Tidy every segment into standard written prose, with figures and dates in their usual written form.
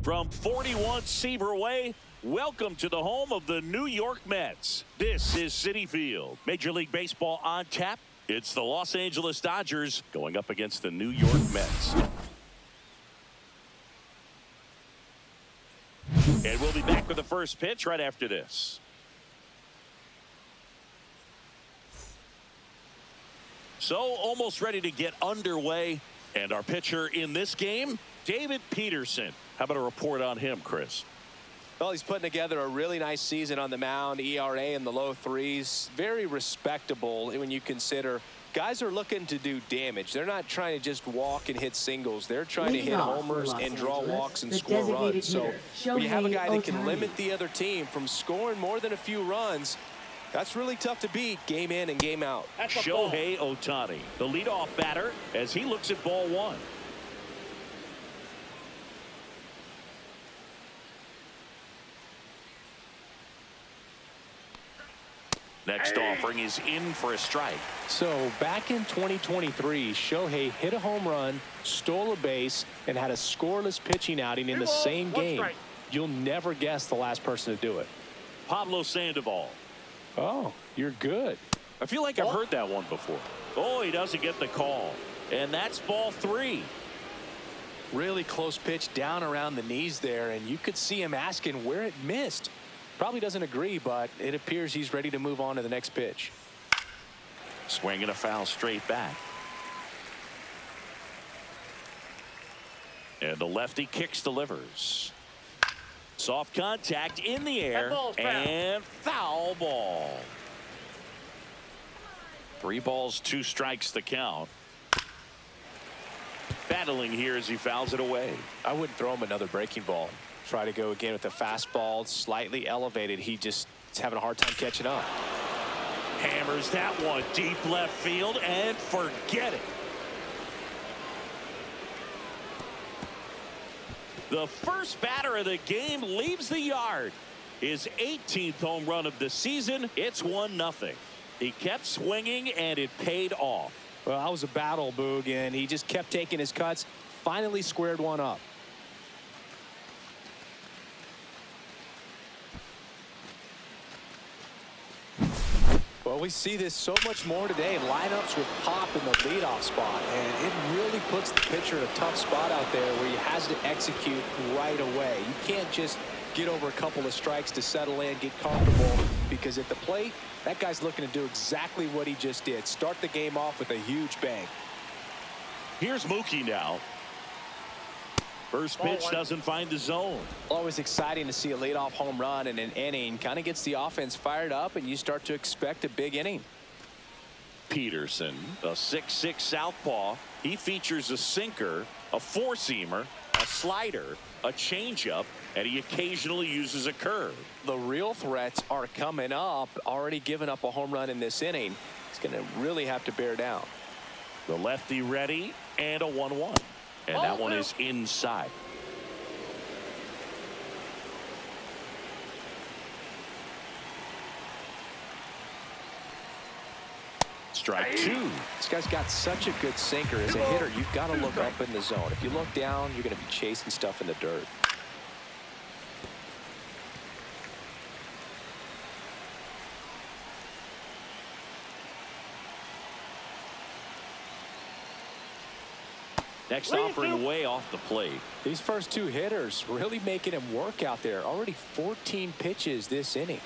From 41 Seaver Way, welcome to the home of the New York Mets. This is Citi Field. Major League Baseball on tap. It's the Los Angeles Dodgers going up against the New York Mets. And we'll be back with the first pitch right after this. So almost ready to get underway. And our pitcher in this game, David Peterson. How about a report on him, Chris? Well, he's putting together a really nice season on the mound. ERA in the low threes. Very respectable when you consider guys are looking to do damage. They're not trying to just walk and hit singles. They're trying to hit homers and draw walks and score runs. So when you have a guy that can limit the other team from scoring more than a few runs, that's really tough to beat game in and game out. Shohei Ohtani, the leadoff batter, as he looks at ball one. Next offering is in for a strike. So back in 2023, Shohei hit a home run, stole a base, and had a scoreless pitching outing in the same game. You'll never guess the last person to do it. Pablo Sandoval. Oh, you're good. I feel like I've heard that one before. Oh, he doesn't get the call. And that's ball three. Really close pitch down around the knees there, and you could see him asking where it missed. Probably doesn't agree, but it appears he's ready to move on to the next pitch. Swinging a foul straight back. And the lefty kicks, delivers. Soft contact in the air, and foul ball. 3 balls, 2 strikes the count. Battling here as he fouls it away. I wouldn't throw him another breaking ball. Try to go again with the fastball, slightly elevated. He just is having a hard time catching up. Hammers that one deep left field and forget it. The first batter of the game leaves the yard. His 18th home run of the season. It's 1-0. He kept swinging and it paid off. Well, that was a battle, Boog, and he just kept taking his cuts. Finally squared one up. Well, we see this so much more today. Lineups with pop in the leadoff spot, and it really puts the pitcher in a tough spot out there where he has to execute right away. You can't just get over a couple of strikes to settle in, get comfortable, because at the plate, that guy's looking to do exactly what he just did. Start the game off with a huge bang. Here's Mookie now. First pitch doesn't find the zone. Always exciting to see a leadoff home run in an inning. Kind of gets the offense fired up, and you start to expect a big inning. Peterson, a 6'6" southpaw. He features a sinker, a four-seamer, a slider, a changeup, and he occasionally uses a curve. The real threats are coming up. Already given up a home run in this inning. He's going to really have to bear down. The lefty ready, and a 1-1. And that one is inside. Strike 2. This guy's got such a good sinker. As a hitter, you've got to look up in the zone. If you look down, you're going to be chasing stuff in the dirt. Next offering way off the plate. These first 2 hitters really making him work out there. Already 14 pitches this inning.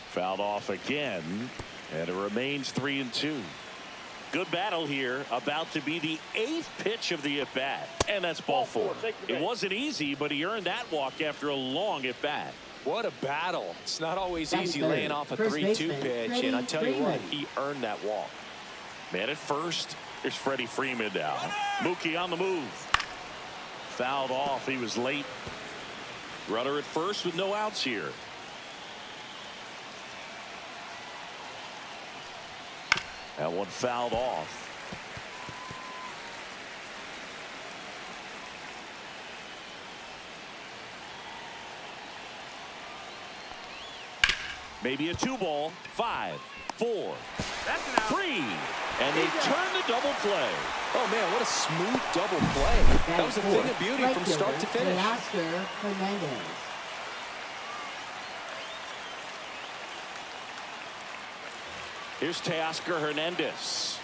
Fouled off again, and it remains 3-2. Good battle here. About to be the 8th pitch of the at-bat. And that's ball 4. It wasn't easy, but he earned that walk after a long at-bat. What a battle. It's not always easy laying off a 3-2 pitch, and I tell you what, he earned that walk. Man at first. There's Freddie Freeman now. Mookie on the move. Fouled off. He was late. Runner at first with no outs here. That one fouled off. Maybe a 2-ball. 5, 4, 3. And they turn the double play. Oh, man, what a smooth double play. That was a thing of beauty from start to finish. Here's Teoscar Hernandez.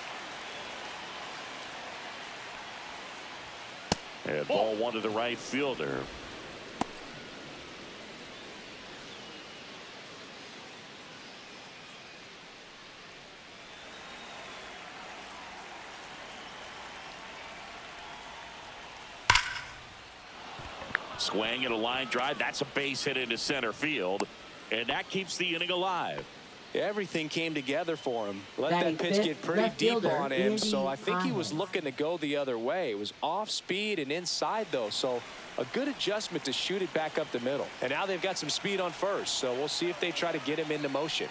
And ball one to the right fielder. Swing and a line drive. That's a base hit into center field. And that keeps the inning alive. Everything came together for him. Let that pitch get pretty deep on him, so I think he was looking to go the other way. It was off speed and inside, though, so a good adjustment to shoot it back up the middle. And now they've got some speed on first, so we'll see if they try to get him into motion.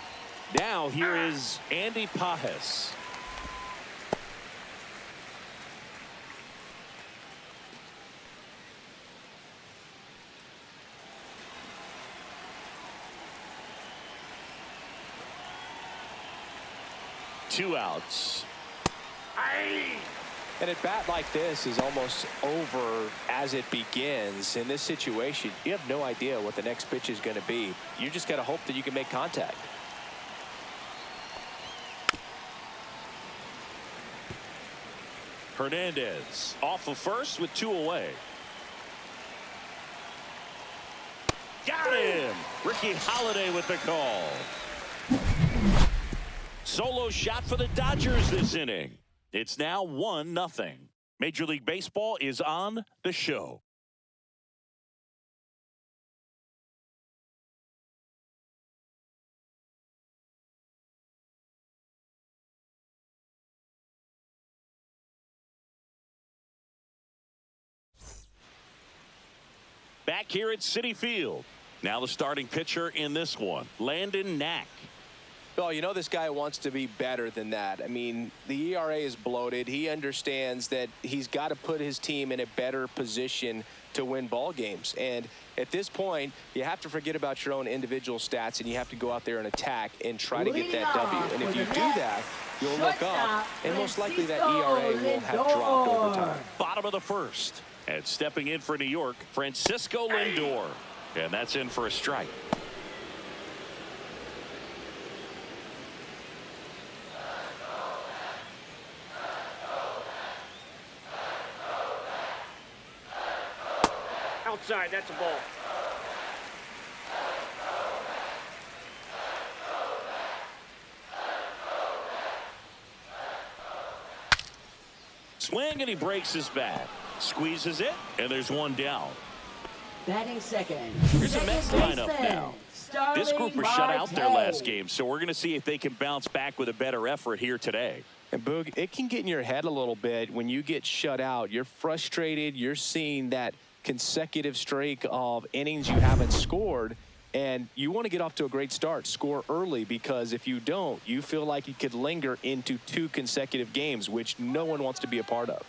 Now here is Andy Pajes. Two outs. And a bat like this is almost over as it begins. In this situation, you have no idea what the next pitch is going to be. You just got to hope that you can make contact. Hernandez off of first with 2 away. Got him. Ricky Holiday with the call. Solo shot for the Dodgers this inning. It's now 1-0. Major League Baseball is on the show. Back here at Citi Field. Now the starting pitcher in this one, Landon Knack. Well, you know this guy wants to be better than that. I mean, the ERA is bloated. He understands that he's got to put his team in a better position to win ball games. And at this point, you have to forget about your own individual stats, and you have to go out there and attack and try to get that W. And if you do that, you'll look up, and most likely that ERA will have dropped over time. Bottom of the first. And stepping in for New York, Francisco Lindor. And that's in for a strike. Outside, that's a ball. Swing and he breaks his bat. Squeezes it, and there's one down. Batting second. Here's the Mets lineup now. This group was shut out their last game, so we're going to see if they can bounce back with a better effort here today. And Boog, it can get in your head a little bit when you get shut out. You're frustrated. You're seeing that consecutive streak of innings you haven't scored, and you want to get off to a great start, score early, because if you don't, you feel like you could linger into 2 consecutive games, which no one wants to be a part of.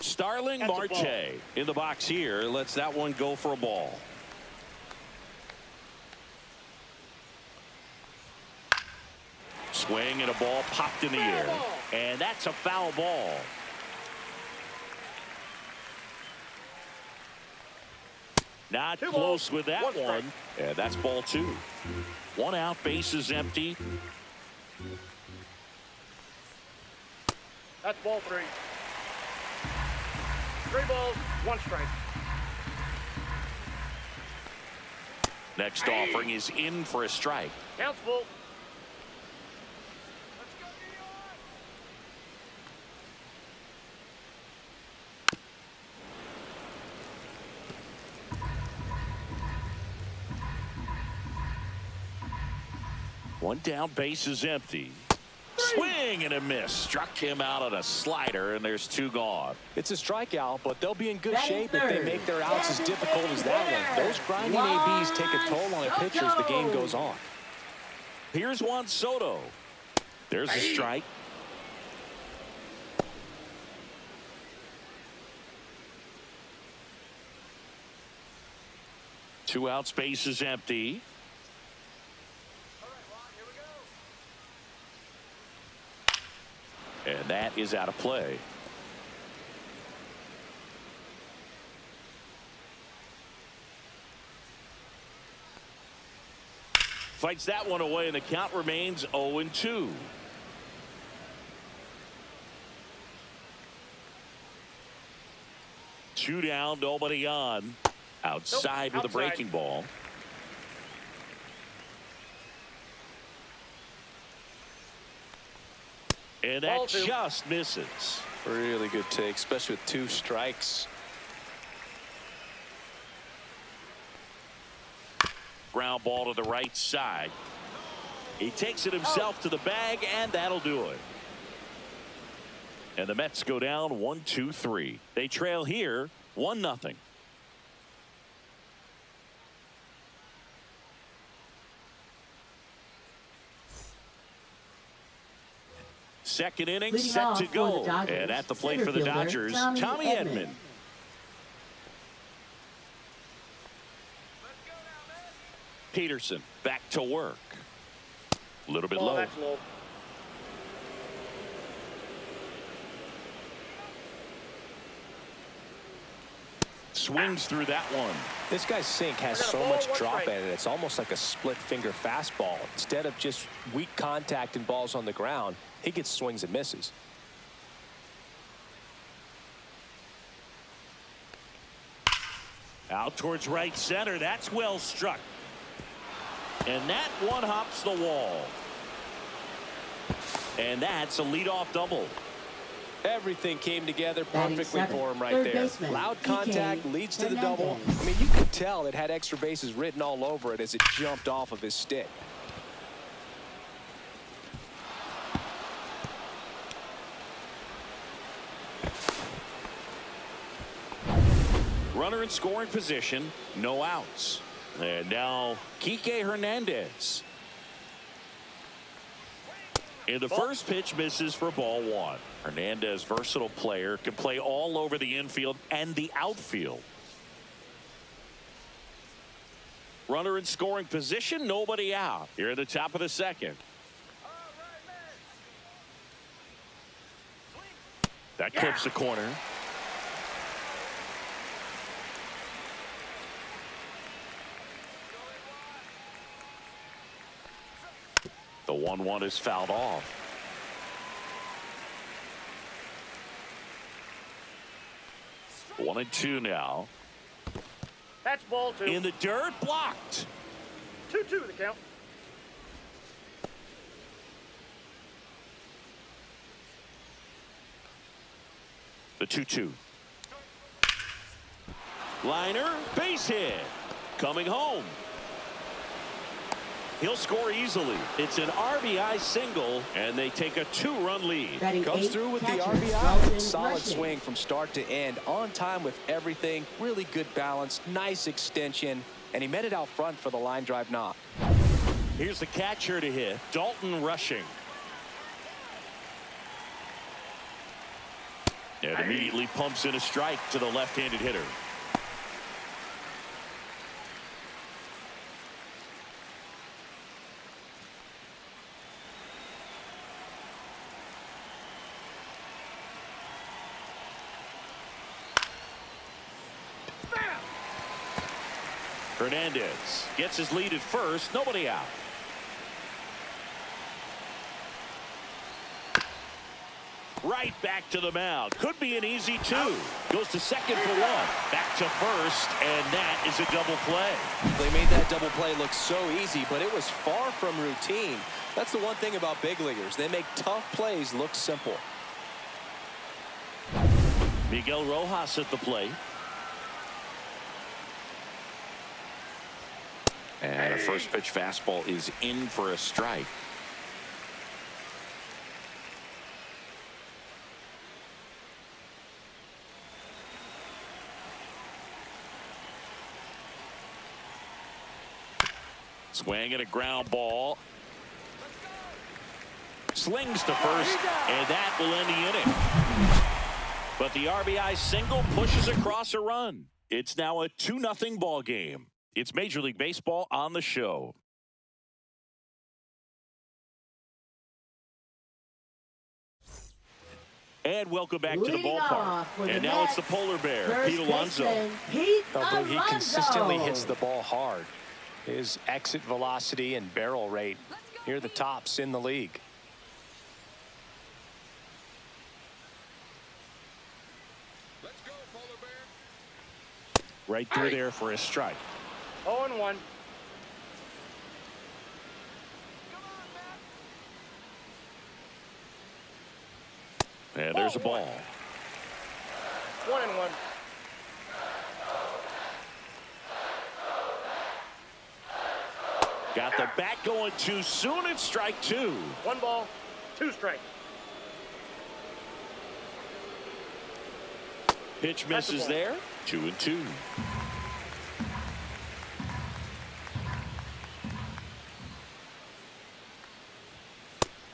Starling Marte in the box here lets that one go for a ball. Swing and a ball popped in the air, and that's a foul ball. Not close with that one. And that's ball 2. 1 out, base is empty. That's ball 3. 3 balls, 1 strike. Next offering is in for a strike. Counts full. One down, base is empty. Swing and a miss. Struck him out on a slider, and there's 2 gone. It's a strikeout, but they'll be in good shape if they make their outs as difficult as that one. Those grinding ABs take a toll on a pitcher as the game goes on. Here's Juan Soto. There's a strike. Two out, space is empty. And that is out of play. Fights that one away, and the count remains 0-2. Two down, nobody on. Outside with a breaking ball. And that just misses. Really good take, especially with two strikes. Ground ball to the right side. He takes it himself to the bag, and that'll do it. And the Mets go down 1-2-3. They trail here 1-0. Second inning Leading set off to for go. the Dodgers, And at the plate for the center fielder, Dodgers, Tommy Edman. Peterson back to work. A little bit low. That's low. Swings through that one. This guy's sink has so much drop in it. It's almost like a split finger fastball. Instead of just weak contact and balls on the ground, he gets swings and misses. Out towards right center. That's well struck. And that one hops the wall. And that's a leadoff double. Everything came together Batting perfectly seventh, for him right third there. baseman, Loud PK contact leads to the double. Hernandez. I mean, you could tell it had extra bases written all over it as it jumped off of his stick. Runner in scoring position, no outs. And now Kike Hernandez. And the first pitch misses for ball one. Hernandez, versatile player, can play all over the infield and the outfield. Runner in scoring position, nobody out. Here at the top of the second. That clips the corner. The 1-1 is fouled off. One and two now. That's ball two. In the dirt, blocked. 2-2 the count. The 2-2. Liner, base hit. Coming home. He'll score easily. It's an RBI single, and they take a 2-run lead. Batting Comes eighth, through with the catcher, RBI. Dalton Solid Rushing. swing from start to end. On time with everything. Really good balance. Nice extension. And he met it out front for the line drive knock. Here's the catcher to hit. Dalton Rushing. And immediately pumps in a strike to the left-handed hitter. Hernandez gets his lead at first. Nobody out. Right back to the mound. Could be an easy two. Goes to second for one. Back to first, and that is a double play. They made that double play look so easy, but it was far from routine. That's the one thing about big leaguers. They make tough plays look simple. Miguel Rojas at the plate. And a first pitch fastball is in for a strike. Swing and a ground ball. Slings to first, and that will end the inning. But the RBI single pushes across a run. It's now a 2-0 ball game. It's Major League Baseball on the show. And welcome back to the ballpark. And now it's the polar bear, Pete Alonso. He consistently hits the ball hard. His exit velocity and barrel rate near the tops in the league. Right through there for a strike. 0-1. And there's a ball. 1-1. Got the bat going too soon. It's strike 2. 1 ball, 2 strikes. Pitch misses there. 2-2.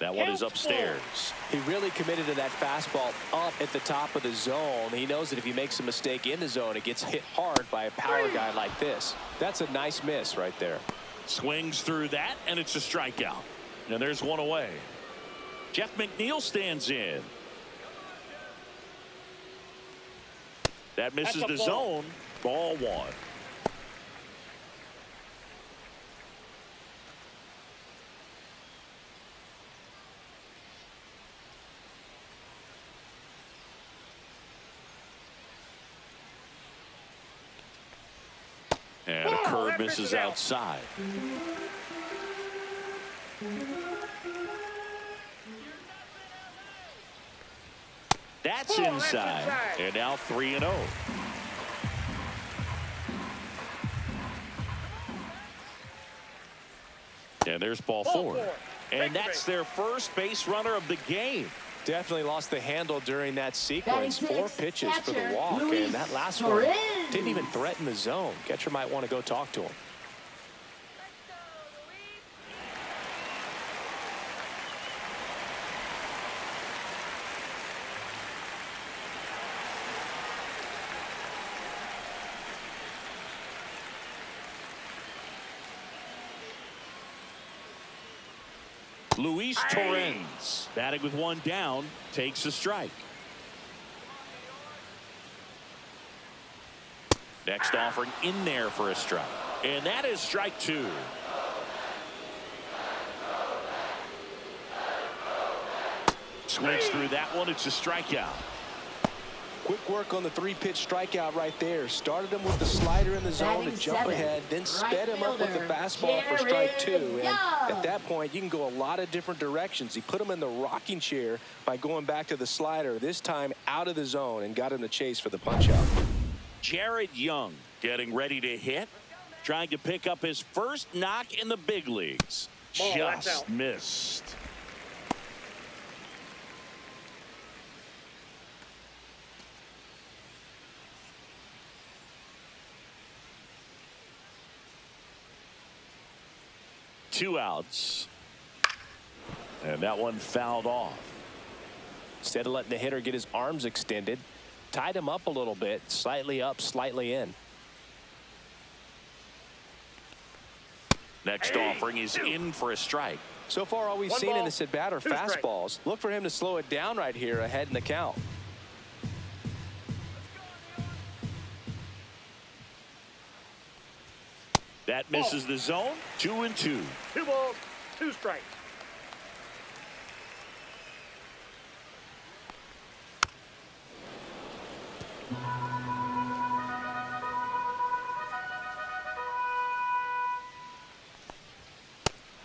That one is upstairs. He really committed to that fastball up at the top of the zone. He knows that if he makes a mistake in the zone, it gets hit hard by a power guy like this. That's a nice miss right there. Swings through that, and it's a strikeout. And there's one away. Jeff McNeil stands in. That misses the zone. Ball 1. And a curve misses outside. That's inside. And now 3-0. And there's ball 4. And that's their first base runner of the game. Definitely lost the handle during that sequence. 4 pitches for the walk, and that last one didn't even threaten the zone. Catcher might want to go talk to him. Luis Torrens, batting with 1 down, takes a strike. Next offering in there for a strike. And that is strike 2. Swings through that one. It's a strikeout. Quick work on the 3-pitch strikeout right there. Started him with the slider in the zone to jump ahead, then sped him up with the fastball for strike 2. And at that point, you can go a lot of different directions. He put him in the rocking chair by going back to the slider, this time out of the zone, and got him to chase for the punch-out. Jared Young getting ready to hit, trying to pick up his first knock in the big leagues. Just missed. Two outs. And that one fouled off. Instead of letting the hitter get his arms extended, tied him up a little bit, slightly up, slightly in. Next offering is in for a strike. So far, all we've seen in this at-bat are fastballs. Look for him to slow it down right here ahead in the count. That misses the zone. 2-2. 2 balls, 2 strikes.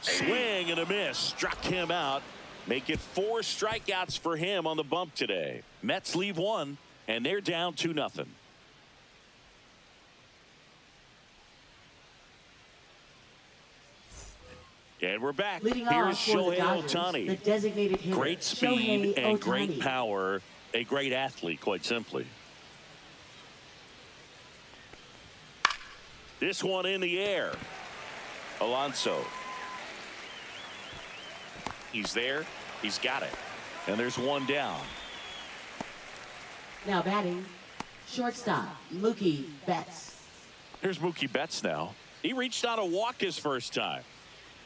Swing and a miss. Struck him out. Make it 4 strikeouts for him on the bump today. Mets leave 1, and they're down 2-0. And we're back. Here's Shohei Ohtani. Great speed and great power. A great athlete, quite simply. This one in the air. Alonso. He's there. He's got it. And there's one down. Now batting, shortstop, Mookie Betts. Here's Mookie Betts now. He reached out a walk his first time.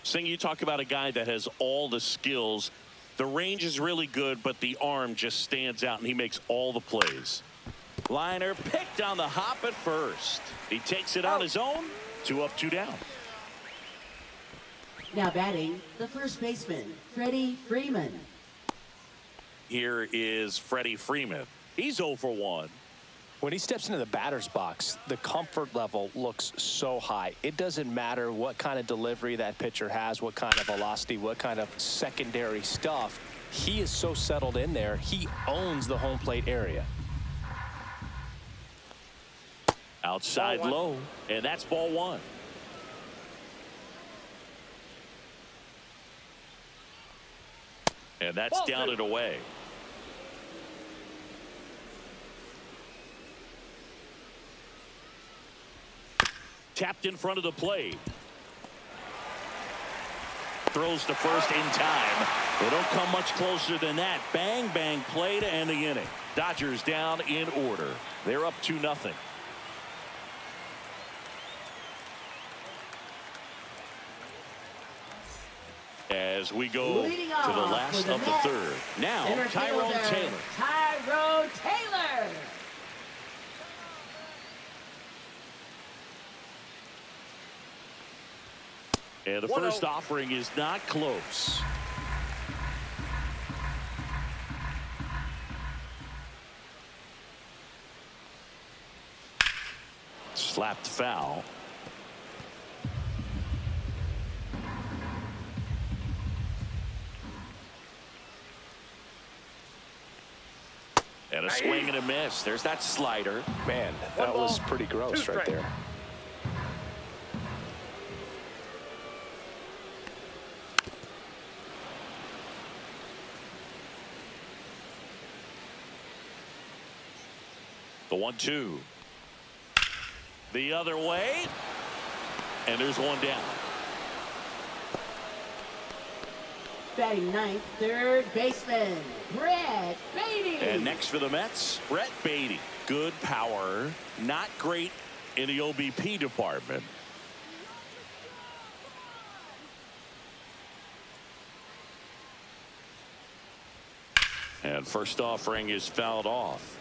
Sing, you talk about a guy that has all the skills. The range is really good, but the arm just stands out, and he makes all the plays. Liner picked on the hop at first. He takes it on his own. 2 up, 2 down. Now batting, the first baseman, Freddie Freeman. Here is Freddie Freeman. He's 0 for 1. When he steps into the batter's box, the comfort level looks so high. It doesn't matter what kind of delivery that pitcher has, what kind of velocity, what kind of secondary stuff. He is so settled in there. He owns the home plate area. Outside low, and that's ball 1. And that's Ball down 2. and away. Tapped in front of the plate. Throws to first in time. They don't come much closer than that. Bang, bang play to end the inning. Dodgers down in order. They're up 2-0. As we go to the last of the third. Now, Tyrone Taylor. Tyrone Taylor. And the first offering is not close. Slapped foul. And a swing and a miss. There's that slider. Man, that was pretty gross right there. The 1-2. The other way. And there's one down. Batting ninth, third baseman, Brett Beatty. And next for the Mets, Brett Beatty. Good power. Not great in the OBP department. And first offering is fouled off.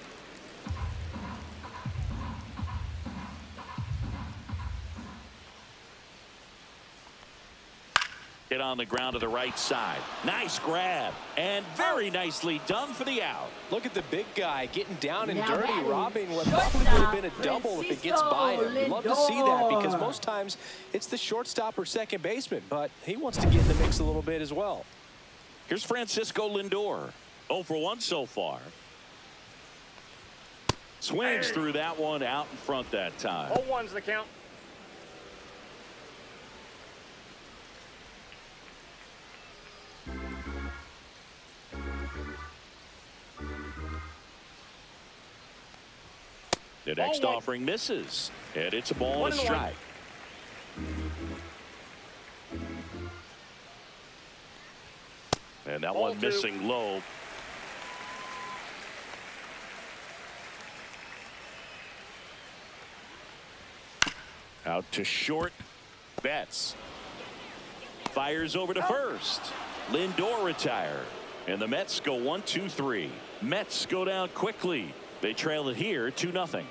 Hit on the ground to the right side. Nice grab. And very nicely done for the out. Look at the big guy getting down and Now dirty, batting, robbing what probably would have been a double if it gets by him. You'd love to see that because most times it's the shortstop or second baseman, but he wants to get in the mix a little bit as well. Here's Francisco Lindor. 0 for 1 so far. Swings through that one out in front that time. 0-1's the count. The next offering misses, and it's a ball and a strike. And that one missing low. Out to short. Betts fires over to first. Lindor retired, and the Mets go 1-2-3. Mets go down quickly. They trail it here 2-0.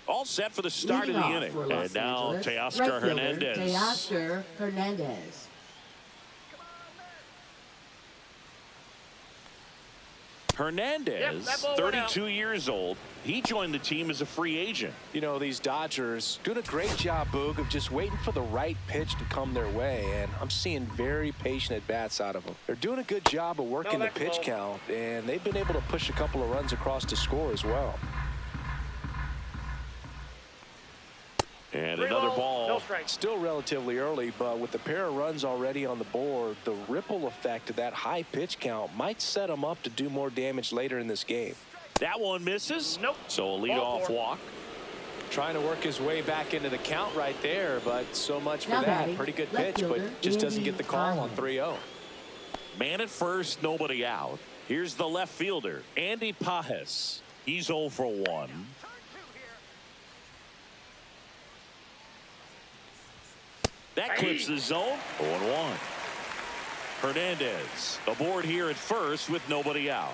All set for the start of the inning. And now Teoscar Hernandez. Teoscar Hernandez. Hernandez, 32 years old. He joined the team as a free agent. You know, these Dodgers doing a great job, Boog, of just waiting for the right pitch to come their way, and I'm seeing very patient at-bats out of them. They're doing a good job of working the pitch count, and they've been able to push a couple of runs across to score as well. And another ball. No strike. Still relatively early, but with the pair of runs already on the board, the ripple effect of that high pitch count might set them up to do more damage later in this game. That one misses. Nope. So a leadoff walk. Trying to work his way back into the count right there, but so much for that. Pretty good pitch, but just doesn't get the call on 3-0. Man at first, nobody out. Here's the left fielder, Andy Pajes. He's 0 for 1. That clips the zone. 0-1. Hernandez aboard here at first with nobody out.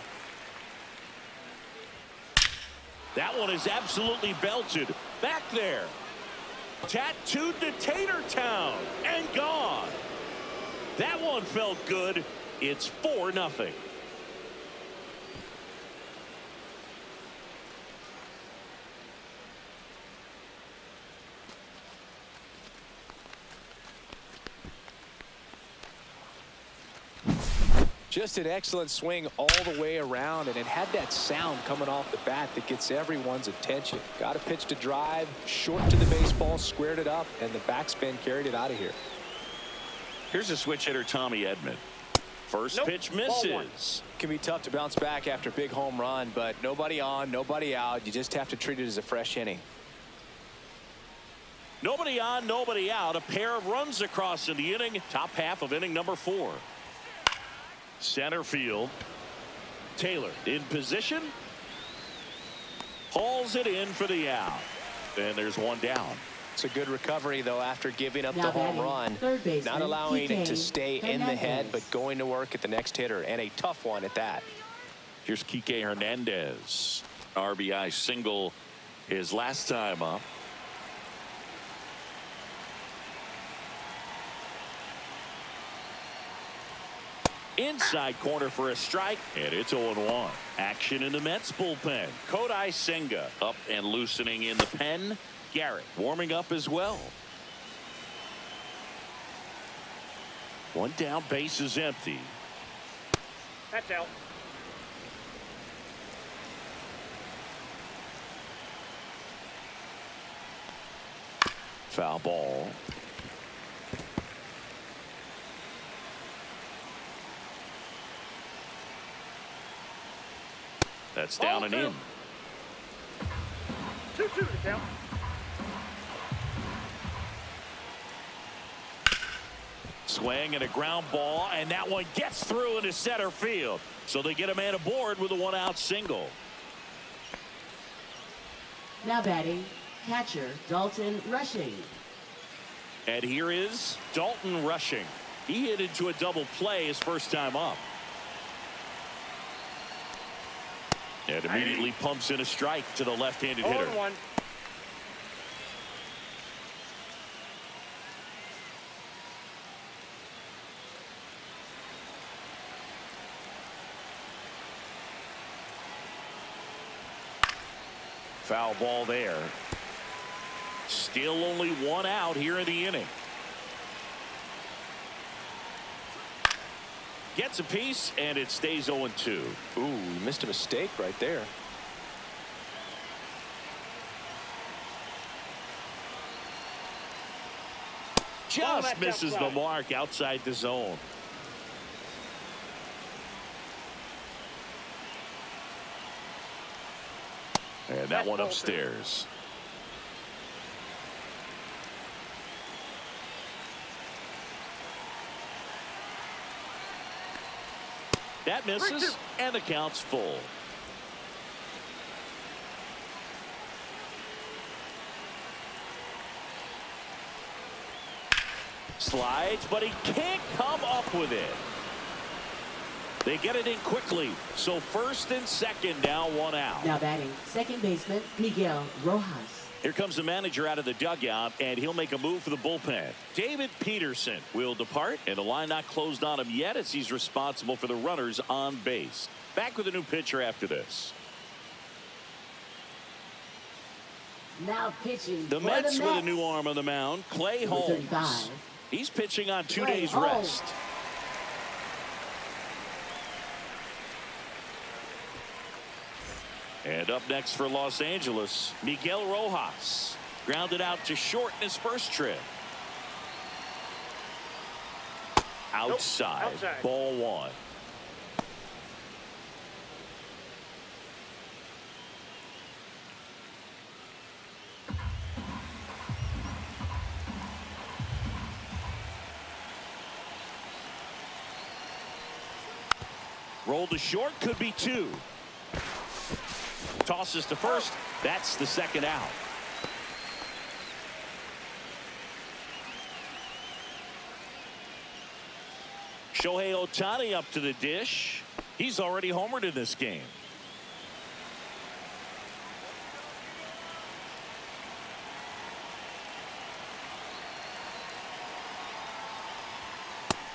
That one is absolutely belted. Back there. Tattooed to Tatertown and gone. That one felt good. It's 4-0. Just an excellent swing all the way around, and it had that sound coming off the bat that gets everyone's attention. Got a pitch to drive, short to the baseball, squared it up, and the backspin carried it out of here. Here's a switch hitter, Tommy Edman. First pitch misses. Can be tough to bounce back after a big home run, but nobody on, nobody out. You just have to treat it as a fresh inning. Nobody on, nobody out. A pair of runs across in the inning. Top half of inning number 4. Center field. Taylor in position. Hauls it in for the out. And there's one down. It's a good recovery, though, after giving up Now the home batting, run. third baseman, Not allowing it to stay in the head, Hernandez. but going to work at the next hitter, and a tough one at that. Here's Kike Hernandez. RBI single his last time up. Inside corner for a strike, and it's 0-1. Action in the Mets bullpen. Kodai Senga up and loosening in the pen. Garrett warming up as well. One down, base is empty. That's out. Foul ball. That's down and in. 2-2 to count. Swing and a ground ball, and that one gets through into center field. So they get a man aboard with a 1-out single. Now batting, catcher Dalton Rushing. And here is Dalton Rushing. He hit into a double play his first time up. And immediately pumps in a strike to the left-handed hitter. 0-1. Foul ball there. Still only 1 out here in the inning. Gets a piece, and it stays 0-2. Ooh, missed a mistake right there. Just misses the mark outside the zone. And that one upstairs. That misses, and the count's full. Slides, but he can't come up with it. They get it in quickly. So first and second, now 1 out. Now batting, second baseman Miguel Rojas. Here comes the manager out of the dugout, and he'll make a move for the bullpen. David Peterson will depart, and the line not closed on him yet as he's responsible for the runners on base. Back with a new pitcher after this. Now pitching The for Mets the with a Mets. new arm on the mound, Clay Number Holmes. 35. He's pitching on 2 Clay days Holmes. rest. And up next for Los Angeles, Miguel Rojas. Grounded out to short in his first trip. Outside. Ball 1. Roll to short, could be 2. Tosses to first. That's the second out. Shohei Ohtani up to the dish. He's already homered in this game.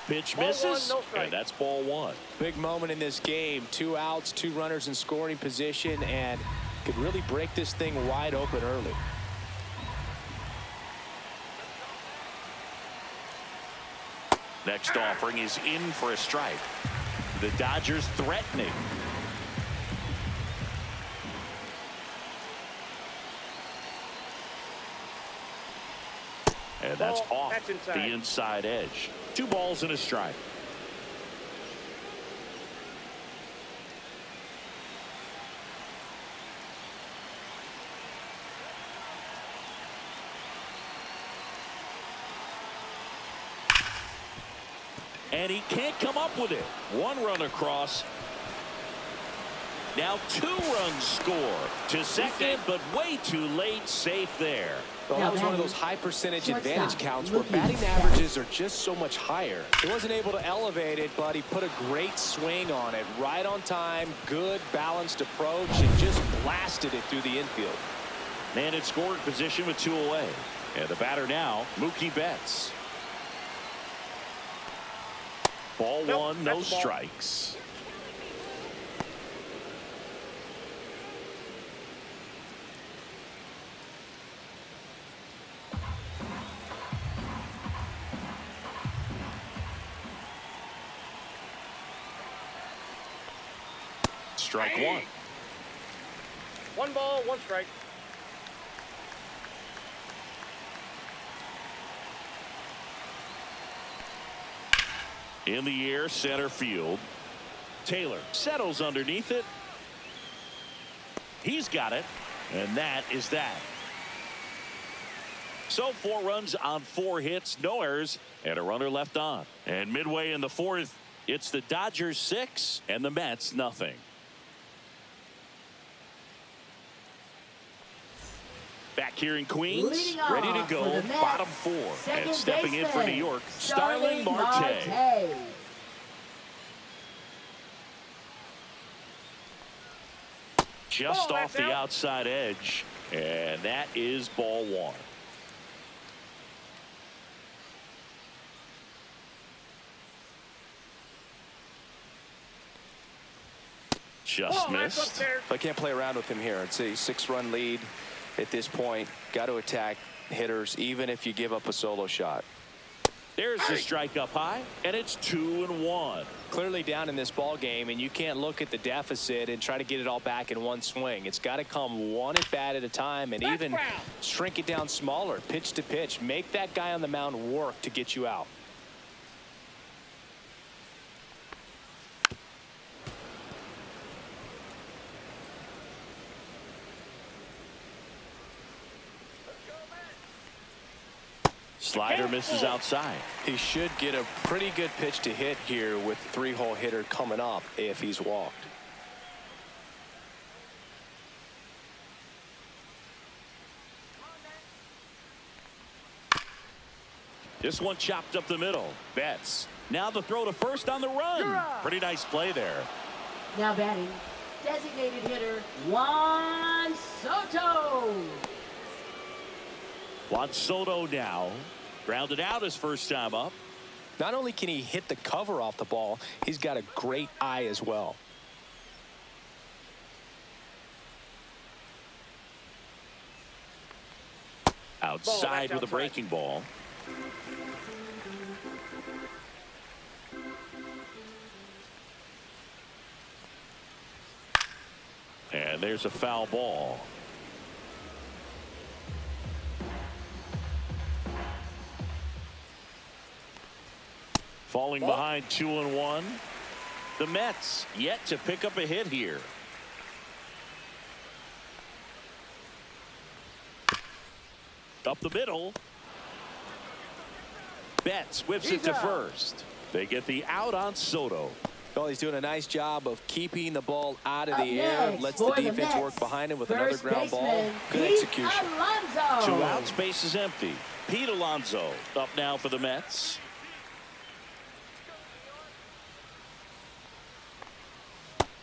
Pitch misses, and that's ball 1. Big moment in this game. 2 outs, 2 runners in scoring position, and could really break this thing wide open early. Next offering is in for a strike. The Dodgers threatening. And that's off the inside edge. 2 balls and a strike. And he can't come up with it. 1 run across. Now 2 runs score to second, but way too late. Safe there. Well, that was one of those high percentage advantage counts where batting averages are just so much higher. He wasn't able to elevate it, but he put a great swing on it. Right on time, good balanced approach, and just blasted it through the infield. Man in scoring position with 2 away. And the batter now, Mookie Betts. Ball 1, no strikes. Strike 1. 1 ball, 1 strike. In the air, center field. Taylor settles underneath it. He's got it, and that is that. So 4 runs on 4 hits, no errors, and a runner left on. And midway in the 4th, it's the Dodgers 6 and the Mets nothing. Back here in Queens, ready to go, bottom 4. And stepping in for New York, Starling Marte. Just off the outside edge, and that is ball 1. Just missed. I can't play around with him here. It's a 6-run lead at this point. Got to attack hitters even if you give up a solo shot. There's the strike up high, and it's 2-1. Clearly down in this ball game, and you can't look at the deficit and try to get it all back in one swing. It's got to come 1 at bat at a time, and even shrink it down smaller, pitch to pitch. Make that guy on the mound work to get you out. Slider misses outside. He should get a pretty good pitch to hit here with 3-hole hitter coming up if he's walked. This one chopped up the middle. Betts. Now the throw to first on the run. Pretty nice play there. Now batting, designated hitter Juan Soto. Juan Soto now grounded out his first time up. Not only can he hit the cover off the ball, he's got a great eye as well. Outside with a breaking ball. And there's a foul ball. Falling behind 2-1. The Mets yet to pick up a hit here. Up the middle. Betts whips it to first. They get the out on Soto. Well, he's doing a nice job of keeping the ball out of Up the air. next Lets the for the defense Mets, work behind him with another first ground ball. baseman, Good Pete execution. Alonso. 2 outs, base is empty. Pete Alonso up now for the Mets.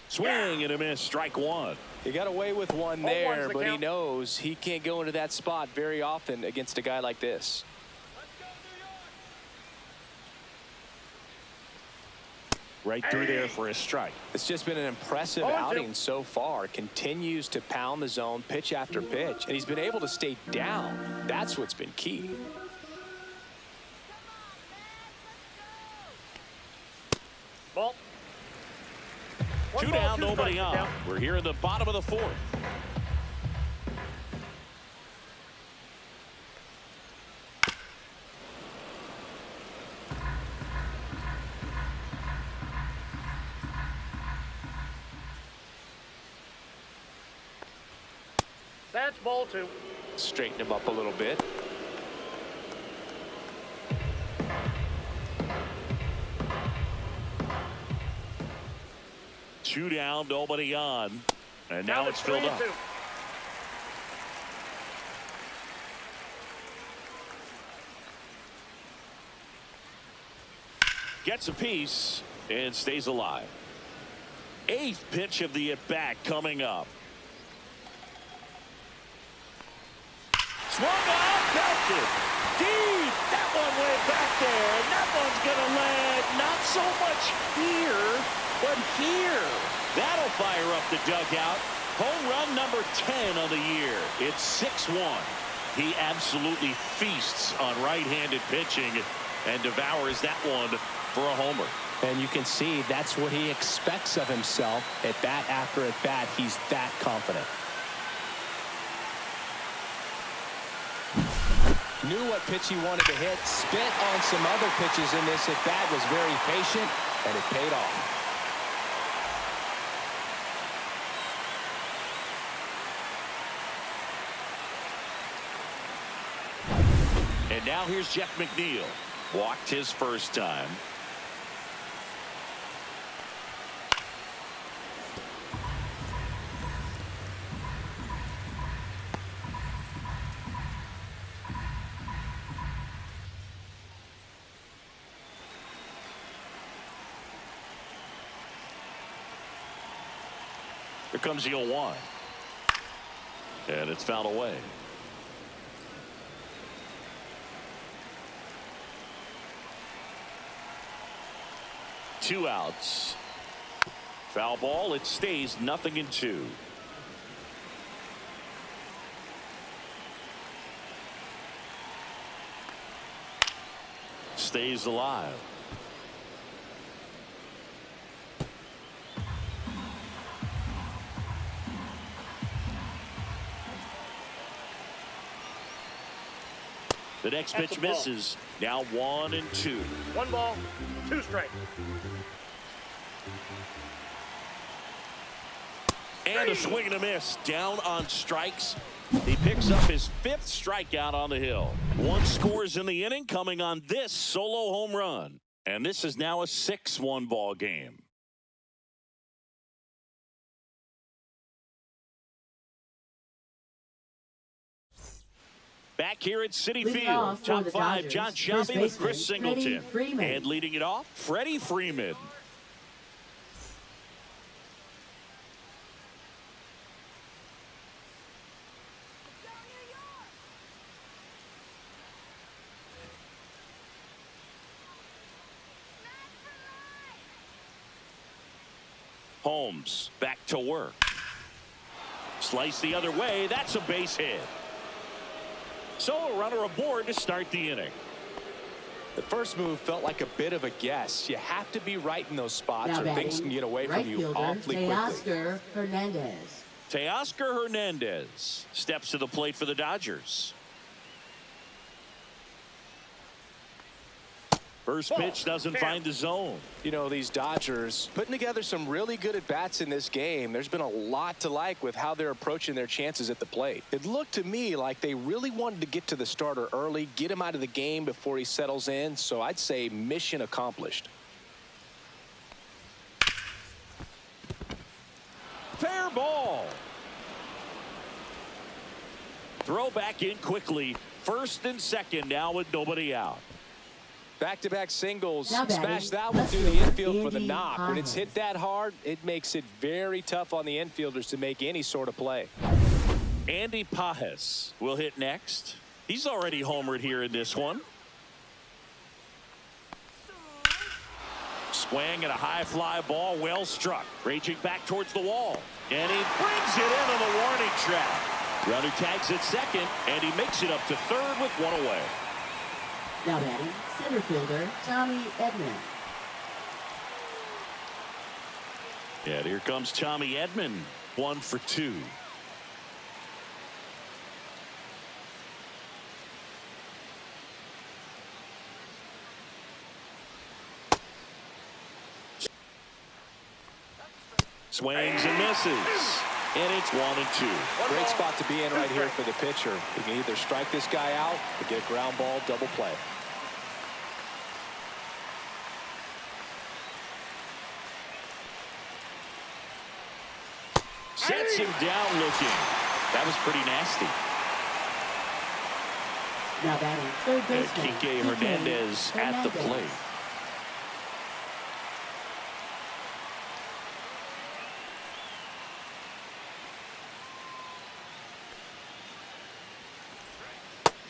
Swing and a miss, strike one. He got away with one Home there, runs the but he count. knows he can't go into that spot very often against a guy like this. Right through there for a strike. It's just been an impressive 0-2. outing so far. Continues to pound the zone pitch after pitch, and he's been able to stay down. That's what's been key. Ball. 1 2 ball, down, 2 nobody strikes, on. count. We're here in the bottom of the 4th. That's ball 2. Straighten him up a little bit. Two down, nobody on. And now it's filled up. 3-2. Gets a piece and stays alive. 8th pitch of the at-bat coming up. Swung on, belted. Deep. That one went back there. And that one's going to land not so much here, but here. That'll fire up the dugout. Home run number 10 on the year. It's 6-1. He absolutely feasts on right-handed pitching and devours that one for a homer. And you can see that's what he expects of himself at bat after at bat. He's that confident. Knew what pitch he wanted to hit. Spit on some other pitches in this at bat. Was very patient, and it paid off. And now here's Jeff McNeil. Walked his first time. Here comes the 0-1. And it's fouled away. Two outs. Foul ball. It stays 0-2. Stays alive. The next That's pitch a ball. misses. Now 1-2. 1 ball, 2 strikes. And a swing and a miss. Down on strikes. He picks up his 5th strikeout on the hill. 1 scores in the inning, coming on this solo home run. And this is now a 6-1 ball game. Back here at Citi Leading Field, off for top the 5, Dodgers, John first Shelby with baseman, Chris Freddie Singleton. Freeman. And leading it off, Freddie Freeman. Holmes back to work. Slice the other way. That's a base hit. So a runner aboard to start the inning. The first move felt like a bit of a guess. You have to be right in those spots Now or things batting, can get away right from you fielder, awfully quickly. Teoscar Hernandez. Teoscar Hernandez steps to the plate for the Dodgers. First pitch doesn't find the zone. You know, these Dodgers putting together some really good at-bats in this game. There's been a lot to like with how they're approaching their chances at the plate. It looked to me like they really wanted to get to the starter early, get him out of the game before he settles in. So I'd say mission accomplished. Fair ball. Throw back in quickly. First and second now with nobody out. Back-to-back singles. Now batting, Smash that one left through the fielder, infield for the Andy knock. When it's hit Pajes. that hard, it makes it very tough on the infielders to make any sort of play. Andy Pajes will hit next. He's already homered here in this one. Swing and a high fly ball, well struck. Raging back towards the wall. And he brings it into the warning track. Runner tags at second, and he makes it up to third with one away. Now batting, center fielder Tommy Edman. And here comes Tommy Edman, 1 for 2. Swings and misses. And it's 1 and 2. Great spot to be in right here for the pitcher. He can either strike this guy out or get a ground ball double play. Sets him down looking. That was pretty nasty. Now batting, third baseman Kike Hernandez at the plate.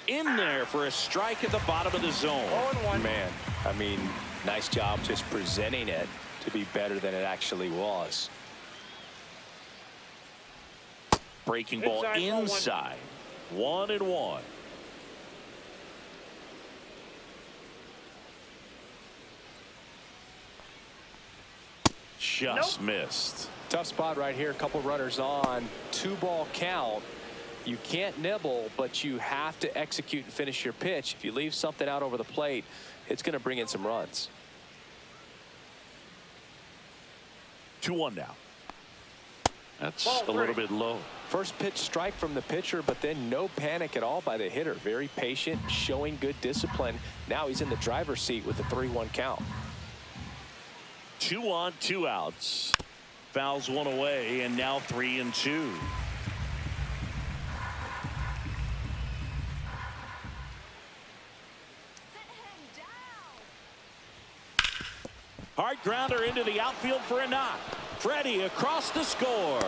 In there for a strike at the bottom of the zone. Man, I mean, nice job just presenting it to be better than it actually was. Breaking ball inside. 1 and 1. Just missed. Tough spot right here. A couple runners on. 2-ball count. You can't nibble, but you have to execute and finish your pitch. If you leave something out over the plate, it's going to bring in some runs. 2-1 now. That's a little bit low. First pitch strike from the pitcher, but then no panic at all by the hitter. Very patient, showing good discipline. Now he's in the driver's seat with the 3-1 count. 2 on, 2 outs. Fouls one away, and now 3 and 2. Hard grounder into the outfield for a knock. Freddie across the score.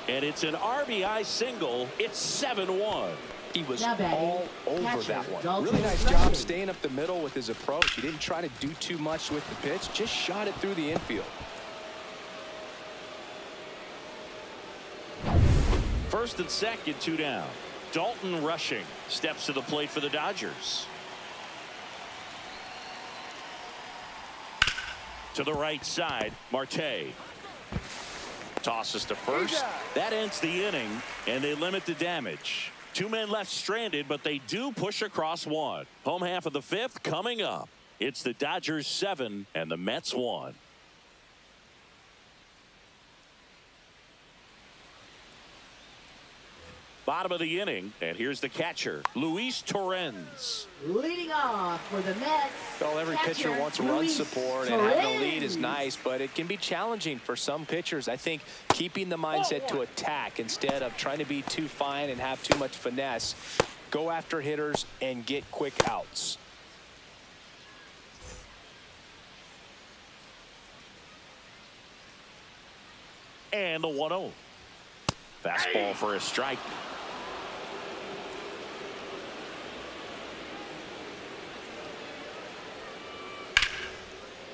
And it's an RBI single. It's 7-1. He was Now batting, all over catcher, that one. Dalton Really nice Rushing. job staying up the middle with his approach. He didn't try to do too much with the pitch. Just shot it through the infield. First and second, 2 down. Dalton Rushing steps to the plate for the Dodgers. To the right side, Marte. Tosses to first. That ends the inning, and they limit the damage. 2 men left stranded, but they do push across 1. Home half of the 5th coming up. It's the Dodgers 7 and the Mets 1. Bottom of the inning, and here's the catcher, Luis Torrens. Leading off for the Mets. Well, every pitcher catcher, wants run Luis support, and having a lead is Torrens. nice, but it can be challenging for some pitchers. I think keeping the mindset to attack instead of trying to be too fine and have too much finesse. Go after hitters and get quick outs. And the 1-0. Fastball for a strike.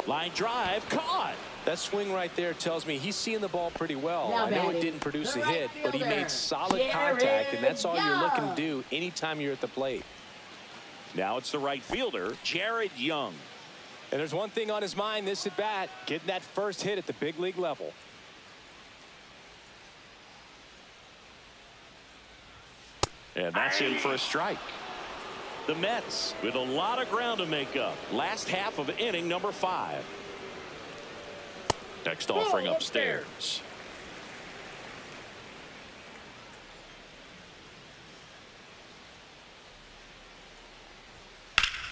Line drive caught. That swing right there tells me he's seeing the ball pretty well. Now I know it batting, didn't produce the a right hit, but he fielder, made solid Jared contact, and that's all you're looking to Young. do anytime you're at the plate. Now it's the right fielder, Jared Young. And there's one thing on his mind this at bat, getting that first hit at the big league level. And that's in for a strike. The Mets with a lot of ground to make up. Last half of inning number 5. Next offering upstairs.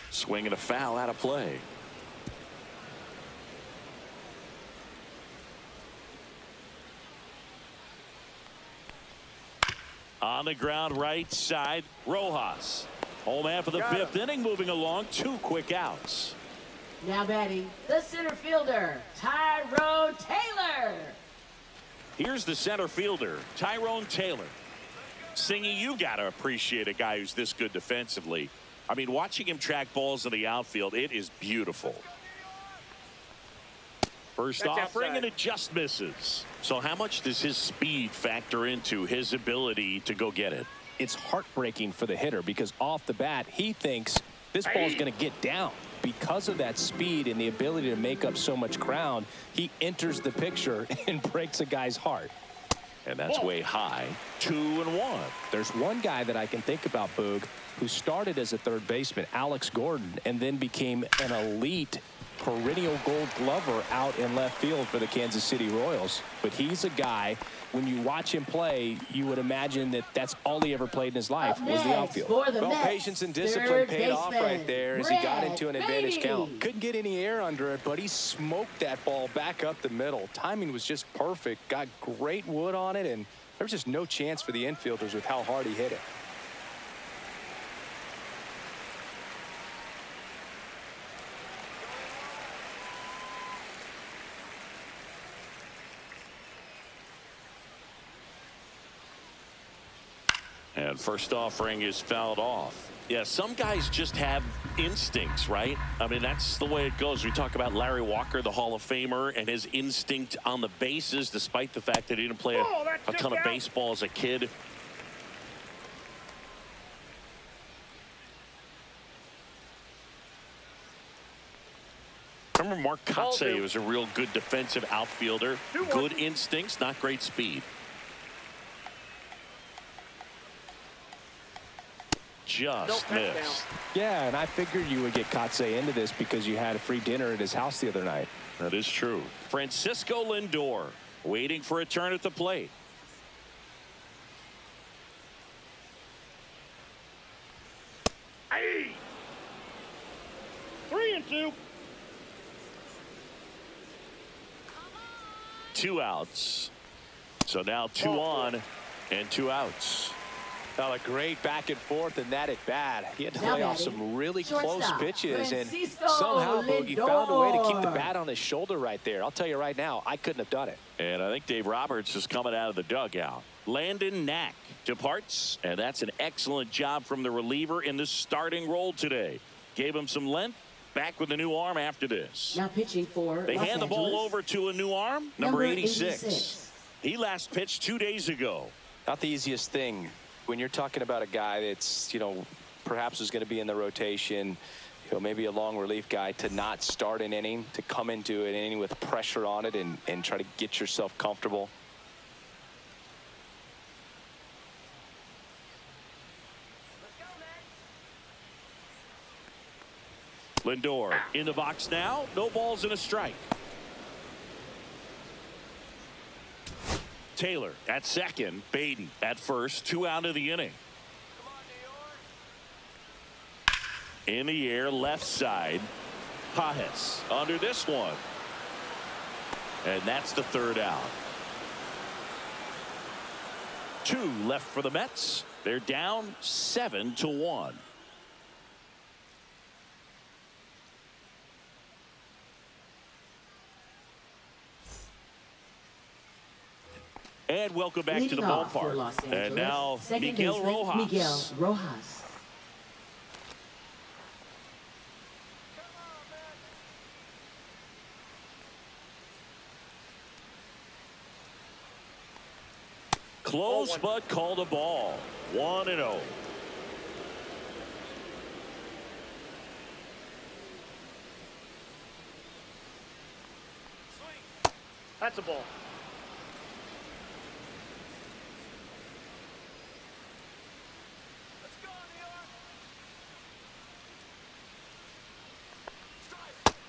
Swing and a foul out of play. On the ground right side, Rojas. Home half of the fifth inning, moving along, 2 quick outs. Now batting, the center fielder, Tyrone Taylor. Here's the center fielder, Tyrone Taylor. Singy, you got to appreciate a guy who's this good defensively. I mean, watching him track balls in the outfield, it is beautiful. First offering, and it just misses. So how much does his speed factor into his ability to go get it? It's heartbreaking for the hitter because off the bat, he thinks this ball's going to get down. Because of that speed and the ability to make up so much ground, he enters the picture and breaks a guy's heart. And that's way high. 2-1. There's one guy that I can think about, Boog, who started as a third baseman, Alex Gordon, and then became an elite perennial gold glover out in left field for the Kansas City Royals. But he's a guy, when you watch him play, you would imagine that that's all he ever played in his life was the outfield. Well, patience and discipline paid off right there as he got into an advantage count. Couldn't get any air under it, but he smoked that ball back up the middle. Timing was just perfect. Got great wood on it, and there was just no chance for the infielders with how hard he hit it. And first offering is fouled off. Yeah, some guys just have instincts, right? I mean, that's the way it goes. We talk about Larry Walker, the Hall of Famer, and his instinct on the bases, despite the fact that he didn't play a ton of baseball as a kid. Remember Mark Kotsay was a real good defensive outfielder. Good instincts, not great speed. Just missed. Yeah, and I figured you would get Kotsay into this because you had a free dinner at his house the other night. That is true. Francisco Lindor waiting for a turn at the plate. Hey! 3-2. 2 outs. So now 2 on and 2 outs. Well, a great back and forth, and that at bat. He had to lay off some really close pitches, and somehow Boogie found a way to keep the bat on his shoulder right there. I'll tell you right now, I couldn't have done it. And I think Dave Roberts is coming out of the dugout. Landon Knack departs, and that's an excellent job from the reliever in the starting role today. Gave him some length. Back with a new arm after this. Now pitching for they hand the ball over to a new arm, number 86. 86. He last pitched 2 days ago. Not the easiest thing when you're talking about a guy that's, perhaps is going to be in the rotation, maybe a long relief guy, to not start an inning, to come into an inning with pressure on it and try to get yourself comfortable. Lindor in the box now. No balls and a strike. Taylor at second. Baden at first. 2 out of the inning. In the air, left side. Pajes under this one. And that's the 3rd out. 2 left for the Mets. They're down 7-1. And welcome back to the ballpark. And now Miguel Rojas. Close, but called a ball. 1-0. That's a ball.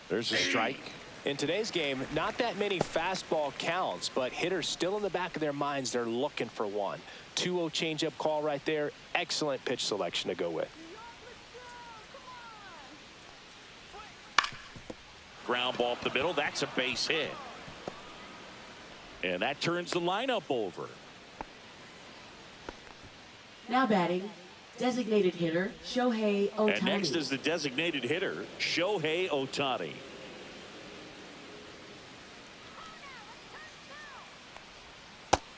There's a strike. In today's game, not that many fastball counts, but hitters still in the back of their minds, they're looking for one. 2-0 changeup call right there. Excellent pitch selection to go with. Ground ball up the middle. That's a base hit. And that turns the lineup over. Now batting, designated hitter Shohei Ohtani. And next is the designated hitter, Shohei Ohtani.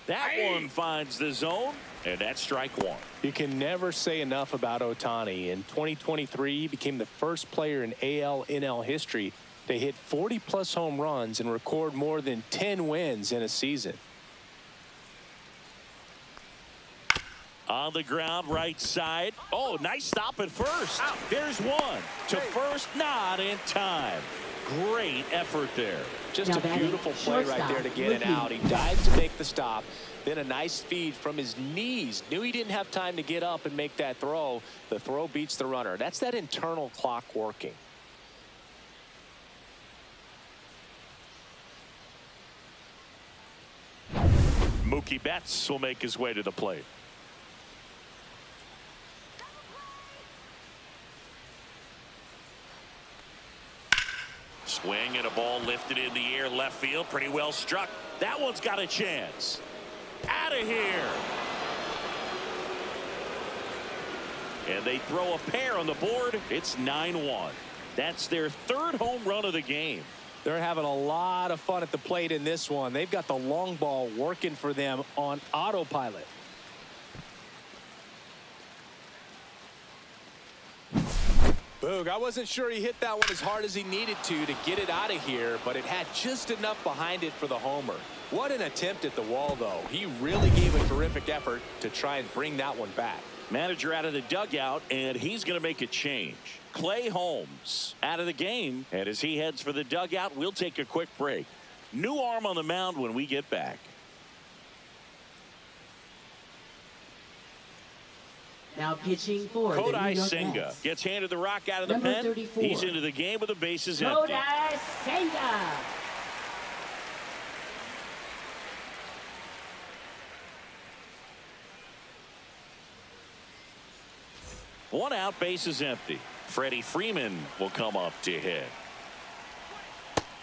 That one finds the zone, and that's strike one. You can never say enough about Ohtani. In 2023, he became the first player in AL/NL history to hit 40-plus home runs and record more than 10 wins in a season. On the ground, right side. Oh, nice stop at first. There's one. To first, not in time. Great effort there. Just a beautiful play right there to get it out. He dives to make the stop. Then a nice feed from his knees. Knew he didn't have time to get up and make that throw. The throw beats the runner. That's that internal clock working. Mookie Betts will make his way to the plate. Swing and a ball lifted in the air, left field, pretty well struck. That one's got a chance. Out of here. And they throw a pair on the board. It's 9-1. That's their third home run of the game. They're having a lot of fun at the plate in this one. They've got the long ball working for them on autopilot. Boog, I wasn't sure he hit that one as hard as he needed to get it out of here, but it had just enough behind it for the homer. What an attempt at the wall, though. He really gave a terrific effort to try and bring that one back. Manager out of the dugout, and he's going to make a change. Clay Holmes out of the game, and as he heads for the dugout, we'll take a quick break. New arm on the mound when we get back. Now pitching for the New Kodai York Senga Mets. gets handed the rock out of the Number pen. 34. He's into the game with the bases empty. Kodai Senga. One out, bases empty. Freddie Freeman will come up to hit.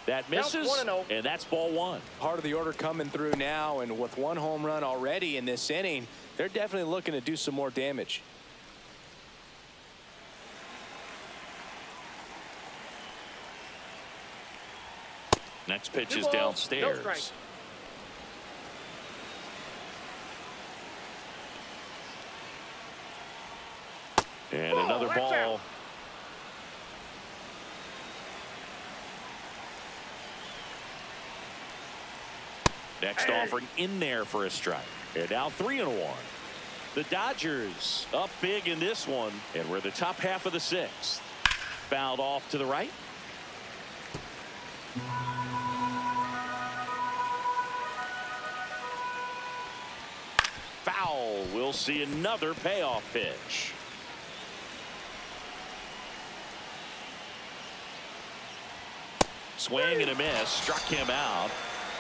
That misses, and that's ball one. Part of the order coming through now, and with one home run already in this inning, they're definitely looking to do some more damage. Next pitch Two is balls, downstairs. no strike. And another that's ball. out. Next offering in there for a strike. And now 3-1. The Dodgers up big in this one, and we're the top half of the sixth. Fouled off to the right. Foul. We'll see another payoff pitch. Swing and a miss. Struck him out.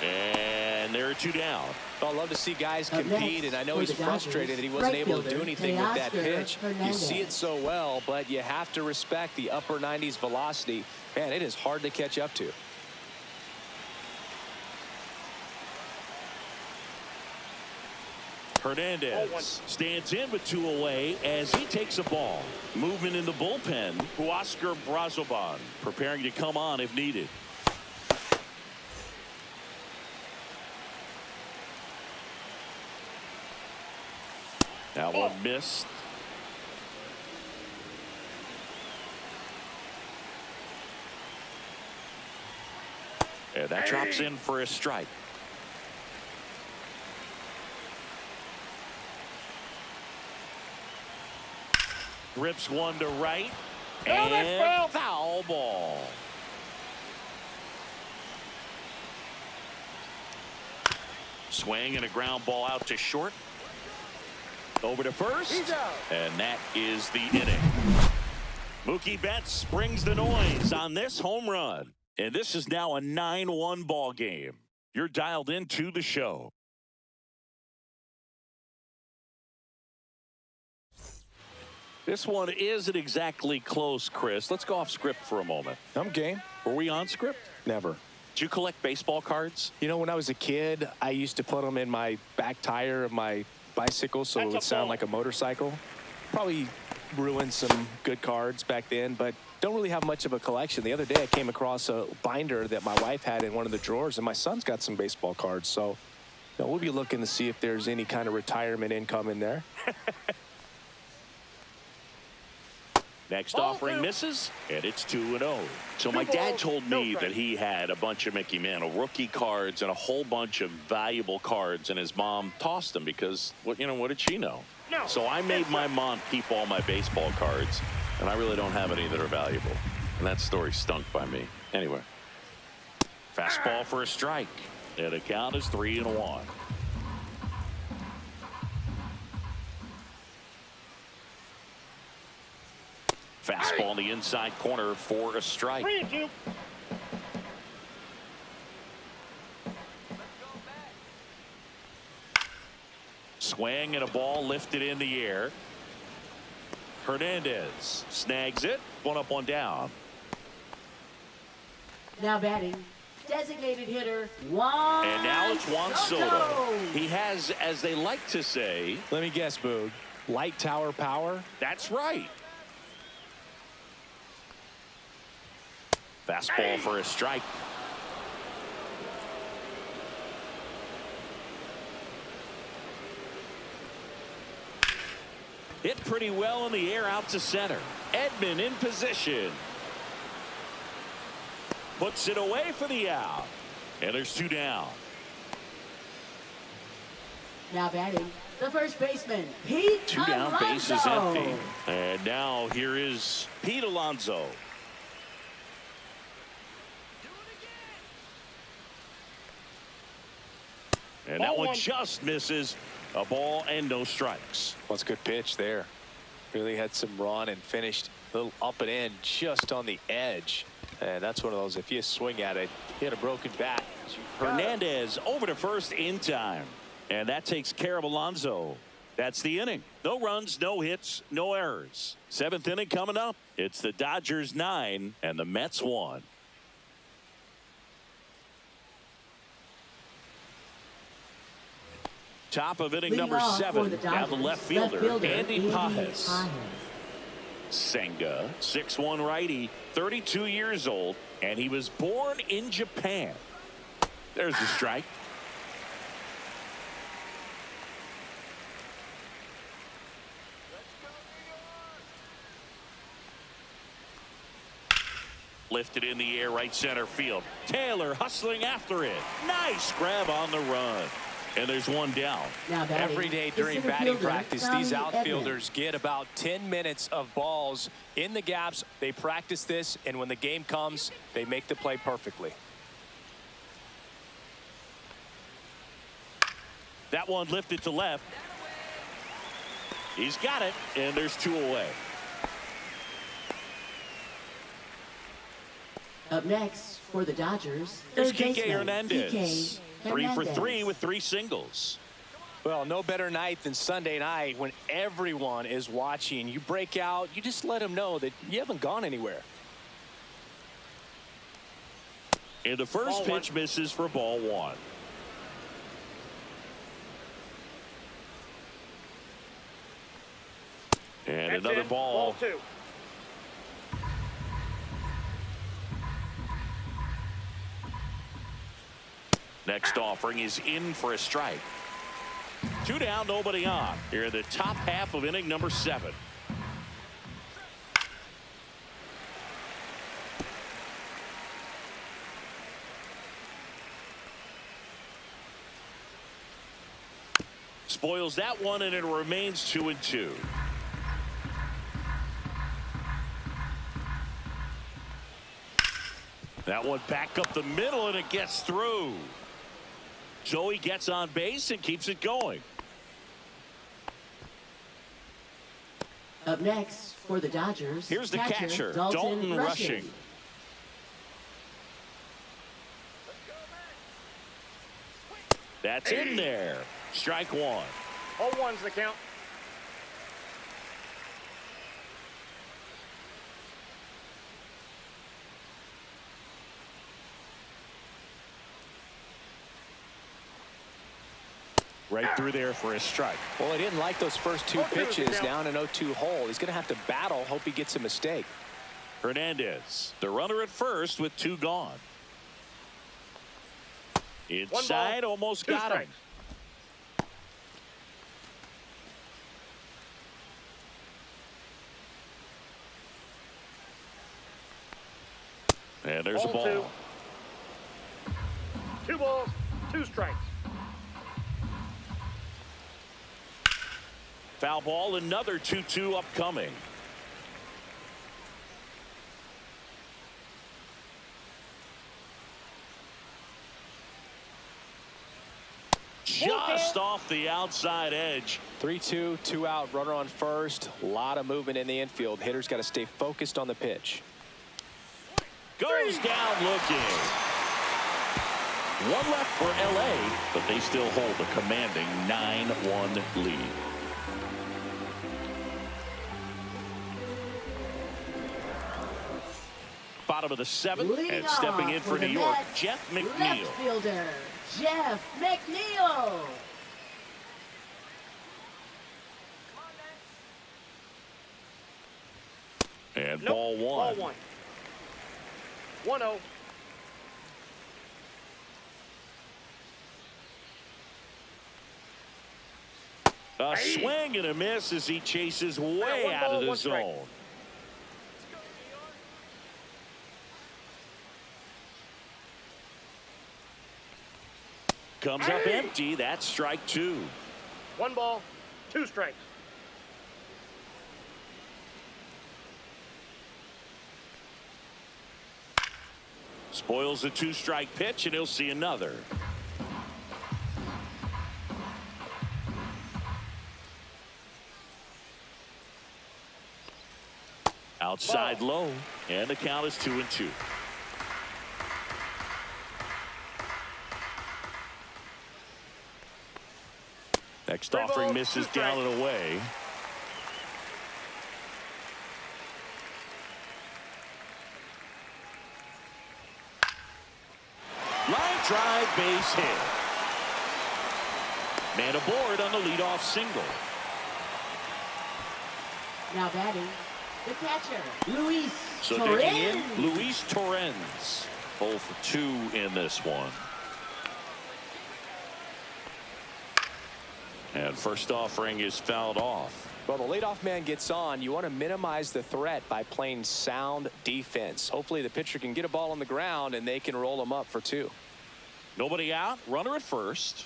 And there are two down. Well, I love to see guys compete, and I know he's frustrated that he wasn't able to do anything with that pitch. You see it so well, but you have to respect the upper 90s velocity. Man, it is hard to catch up to. Hernandez stands in with two away as he takes a ball. Movement in the bullpen. Huascar Brazoban preparing to come on if needed. That one missed. And that drops in for a strike. Rips one to right. And foul ball. Swing and a ground ball out to short. Over to first. And that is the inning. Mookie Betts brings the noise on this home run. And this is now a 9-1 ball game. You're dialed into the show. This one isn't exactly close, Chris. Let's go off script for a moment. I'm game. Were we on script? Never. Did you collect baseball cards? You know, when I was a kid, I used to put them in my back tire of my bicycle, so it would sound like a motorcycle. Probably ruined some good cards back then, but don't really have much of a collection. The other day I came across a binder that my wife had in one of the drawers, and my son's got some baseball cards. So we'll be looking to see if there's any kind of retirement income in there. Next offering misses, and it's 2-0. So my dad told me that he had a bunch of Mickey Mantle rookie cards and a whole bunch of valuable cards, and his mom tossed them because, what did she know? So I made my mom keep all my baseball cards, and I really don't have any that are valuable. And that story stunk by me. Anyway, fastball for a strike, and the count is 3-1. Fastball in the inside corner for a strike. 3-2. Swing and a ball lifted in the air. Hernandez snags it. 1 up, 1 down. Now batting, designated hitter Juan. And now it's Juan Soto. He has, as they like to say, Let me guess, Boog. Light tower power? that's right. Fastball for a strike. Hit pretty well in the air out to center. Edman in position. Puts it away for the out. And there's 2 down. Now batting, the first baseman, Pete 2 down, Alonso. base is empty. And now here is Pete Alonso. And that one just misses. A ball and no strikes. What's a good pitch there? Really had some run and finished a little up and in just on the edge. And that's one of those, if you swing at it, you had a broken bat. Hernandez over to first in time. And that takes care of Alonso. That's the inning. No runs, no hits, no errors. 7th inning coming up. It's the Dodgers 9 and the Mets 1. Top of inning number 7. Now the left fielder, Andy Pajes. Senga, 6'1" righty, 32 years old, and he was born in Japan. There's the strike. Lifted in the air, right center field. Taylor hustling after it. Nice grab on the run. And there's 1 down. Every day during batting practice, these outfielders get about 10 minutes of balls in the gaps. They practice this, and when the game comes, they make the play perfectly. That one lifted to left. He's got it, and there's 2 away. Up next for the Dodgers, Here's third Kike baseman, Hernandez. Kike 3 for 3 Hernandez. with 3 singles. Well, no better night than Sunday night when everyone is watching. You break out, you just let them know that you haven't gone anywhere. And the first pitch misses for ball 1. And That's another in. ball. Ball 2. Next offering is in for a strike. 2 down, nobody on. Here in the top half of inning number 7. Spoils that one, and it remains 2-2. That one back up the middle, and it gets through. Joey gets on base and keeps it going. Up next for the Dodgers, Here's the catcher, Dalton Rushing. That's in there. Strike 1. 0-1's the count. Right through there for a strike. Well, he didn't like those first two pitches down an 0-2 hole. He's going to have to battle. Hope he gets a mistake. Hernandez, the runner at first with 2 gone. Inside, almost got him. And there's a ball. 2 balls, 2 strikes. Foul ball, another 2-2 upcoming. Just off the outside edge. 3-2, 2 out, runner on first. A lot of movement in the infield. Hitter's got to stay focused on the pitch. Goes down looking. 1 left for LA, but they still hold a commanding 9-1 lead. Bottom of the 7th, and stepping in for New York, Jeff McNeil. Left fielder, Jeff McNeil. And ball 1. Ball 1. 1-0. A swing and a miss as he chases way out of the zone. Comes up empty. That's strike 2. 1 ball, 2 strikes. Spoils the 2-strike pitch, and he'll see another. Outside low, and the count is 2-2. Next offering misses down and away. Line drive, base hit. Man aboard on the leadoff single. Now batting, the catcher, Luis So digging in, Luis Torrens. 0 for 2 in this one. And first offering is fouled off. Well, the leadoff man gets on. You want to minimize the threat by playing sound defense. Hopefully the pitcher can get a ball on the ground and they can roll him up for 2. Nobody out, runner at first.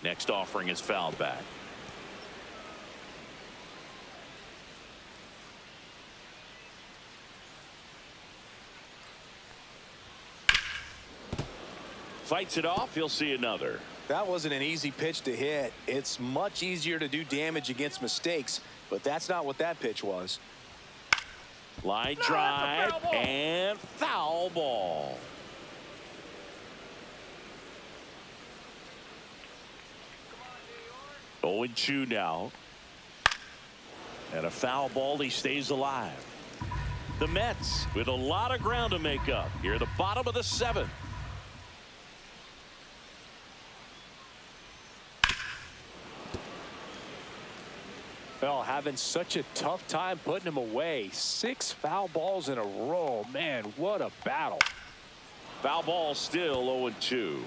Next offering is fouled back. Fights it off. He'll see another. That wasn't an easy pitch to hit. It's much easier to do damage against mistakes, but that's not what that pitch was. Line drive and foul ball. Oh, 0-2 now. And a foul ball. He stays alive. The Mets with a lot of ground to make up here at the bottom of the 7th. Well, having such a tough time putting him away. 6 foul balls in a row. Man, what a battle. Foul ball still 0-2.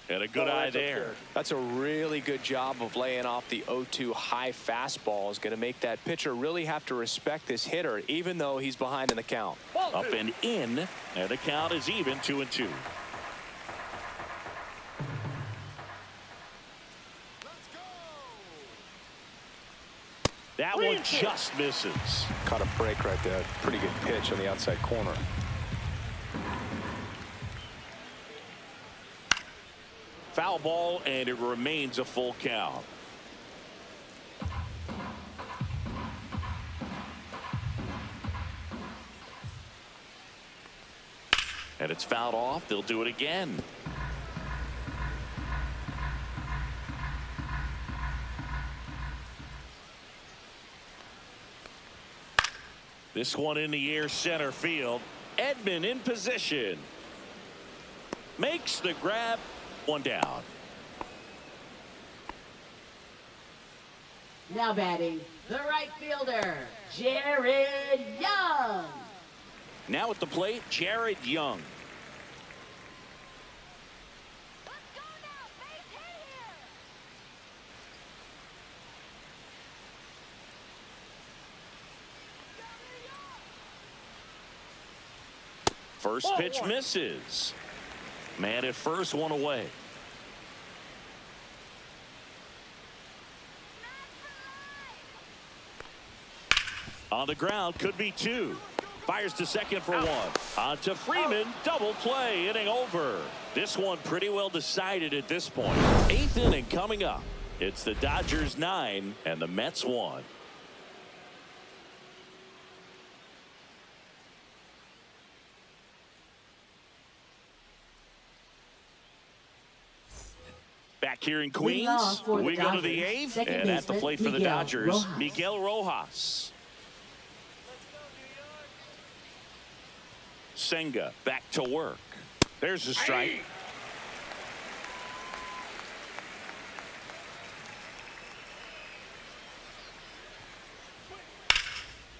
And a good eye there. That's a really good job of laying off the 0-2 high fastball. Is going to make that pitcher really have to respect this hitter, even though he's behind in the count. Up and in, and the count is even 2-2. That one just misses. Caught a break right there. Pretty good pitch on the outside corner. Foul ball, and it remains a full count. And it's fouled off. They'll do it again. This one in the air, center field. Edman in position. Makes the grab. One down. Now batting, the right fielder, Jared Young. Now at the plate, Jared Young. First pitch misses. Man at first, one away. On the ground, could be two. Fires to second for one. On to Freeman, double play, inning over. This one pretty well decided at this point. 8th inning coming up. It's the Dodgers 9 and the Mets 1. Back here in Queens, we go to the 8th, and at the plate for the Dodgers, Miguel Rojas. Senga back to work. There's a strike.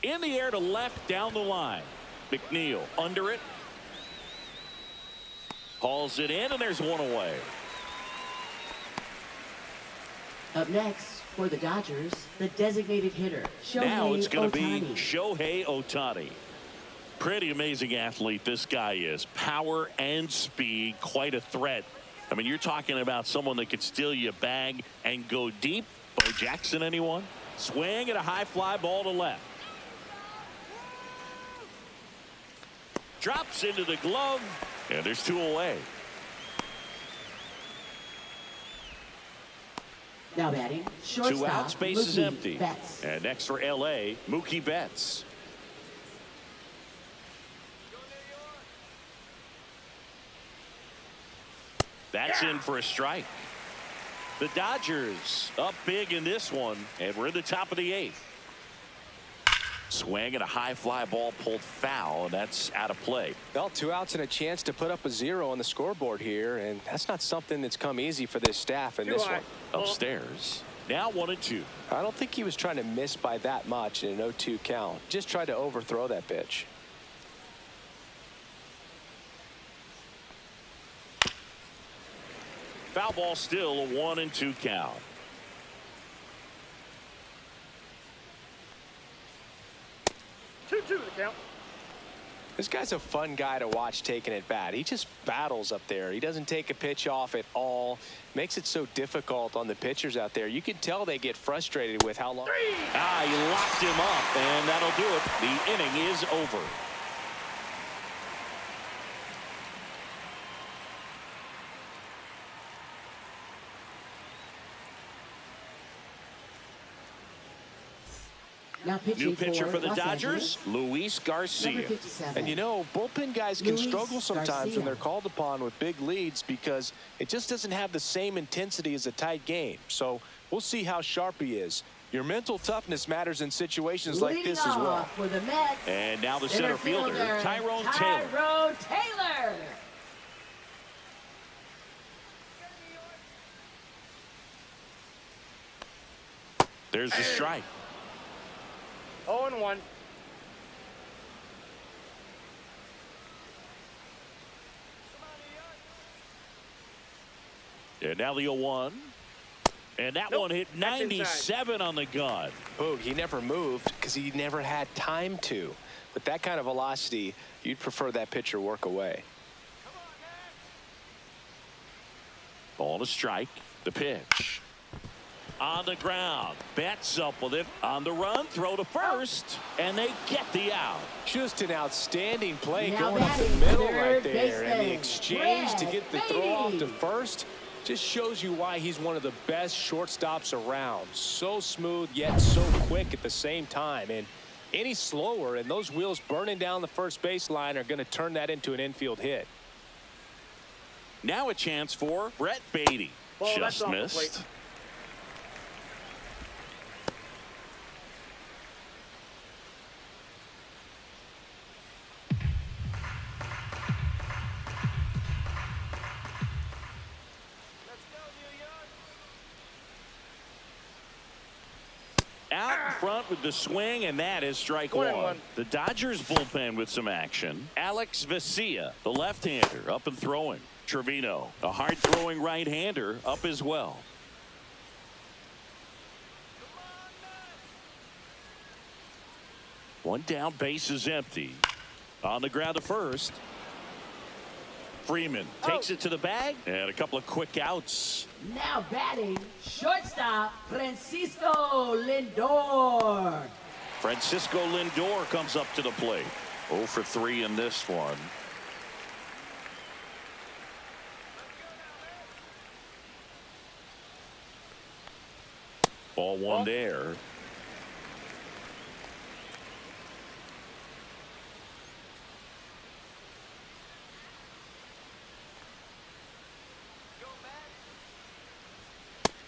In the air to left, down the line. McNeil under it. Hauls it in, and there's one away. Up next for the Dodgers, the designated hitter, Shohei Ohtani. Now it's going to be Shohei Ohtani. Pretty amazing athlete this guy is. Power and speed, quite a threat. I mean, you're talking about someone that could steal you a bag and go deep. Bo Jackson, anyone? Swing at a high fly ball to left. Drops into the glove, and there's two away. Now batting, shortstop, 2 outs, base is empty. Betts. And next for LA, Mookie Betts. That's in for a strike. The Dodgers up big in this one, and we're in the top of the 8th. Swing and a high fly ball pulled foul, and that's out of play. Well, 2 outs and a chance to put up a 0 on the scoreboard here, and that's not something that's come easy for this staff in this one. Upstairs. Now 1-2. I don't think he was trying to miss by that much in an 0-2 count. Just tried to overthrow that pitch. Foul ball, still a 1-2 count. Two to the count. This guy's a fun guy to watch taking at bat. He just battles up there. He doesn't take a pitch off at all. Makes it so difficult on the pitchers out there. You can tell they get frustrated with how long. He locked him up, and that'll do it. The inning is over. Now New pitcher for the Los Dodgers, Angeles, Luis Garcia. 57. And you know, bullpen guys can Luis struggle sometimes Garcia. when they're called upon with big leads because it just doesn't have the same intensity as a tight game. So we'll see how sharp he is. Your mental toughness matters in situations like this as well. For the Mets, And now the center fielder, Tyrone Taylor. Tyrone Taylor. There's the strike. 0-1. And now the 0-1. And that one hit 97 on the gun. Boog, he never moved because he never had time to. With that kind of velocity, you'd prefer that pitcher work away. Ball to strike. The pitch. On the ground. Betts up with it. On the run. Throw to first. And they get the out. Just an outstanding play Now going up the batting middle third right there. And the baseman, exchange to get the Brett throw off to Beatty. first just shows you why he's one of the best shortstops around. So smooth, yet so quick at the same time. And any slower, and those wheels burning down the first baseline are going to turn that into an infield hit. Now a chance for Brett Beatty. Well, that's Just off the missed. plate. in front with the swing, and that is strike one. The Dodgers bullpen with some action. Alex Vesia, the left-hander, up and throwing. Trevino, a hard-throwing right-hander, up as well. One down, base is empty. On the ground to first. Freeman takes it to the bag, and a couple of quick outs. Now batting, shortstop, Francisco Lindor. Francisco Lindor comes up to the plate. 0 for 3 in this one. Ball one there.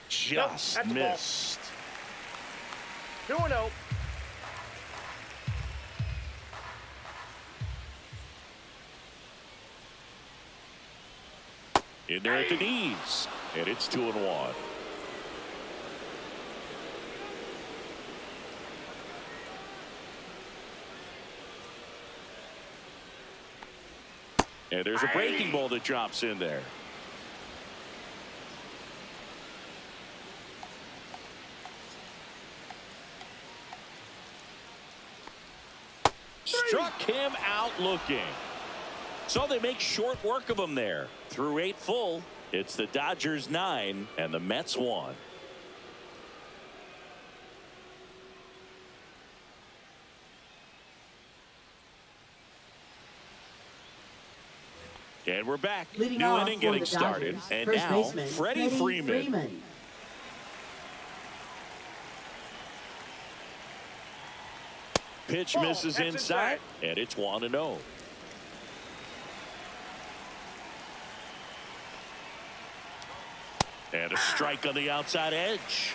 Just missed. 2-0. In there at the knees, and it's 2-1. And there's a breaking ball that drops in there. Struck him out looking. So they make short work of him there. Through 8 full, it's the Dodgers 9 and the Mets 1. And we're back. Leading New off inning for getting the started. Dodgers, And first now, baseman, Freddie Freeman. Pitch misses inside, and it's 1-0. And a strike on the outside edge.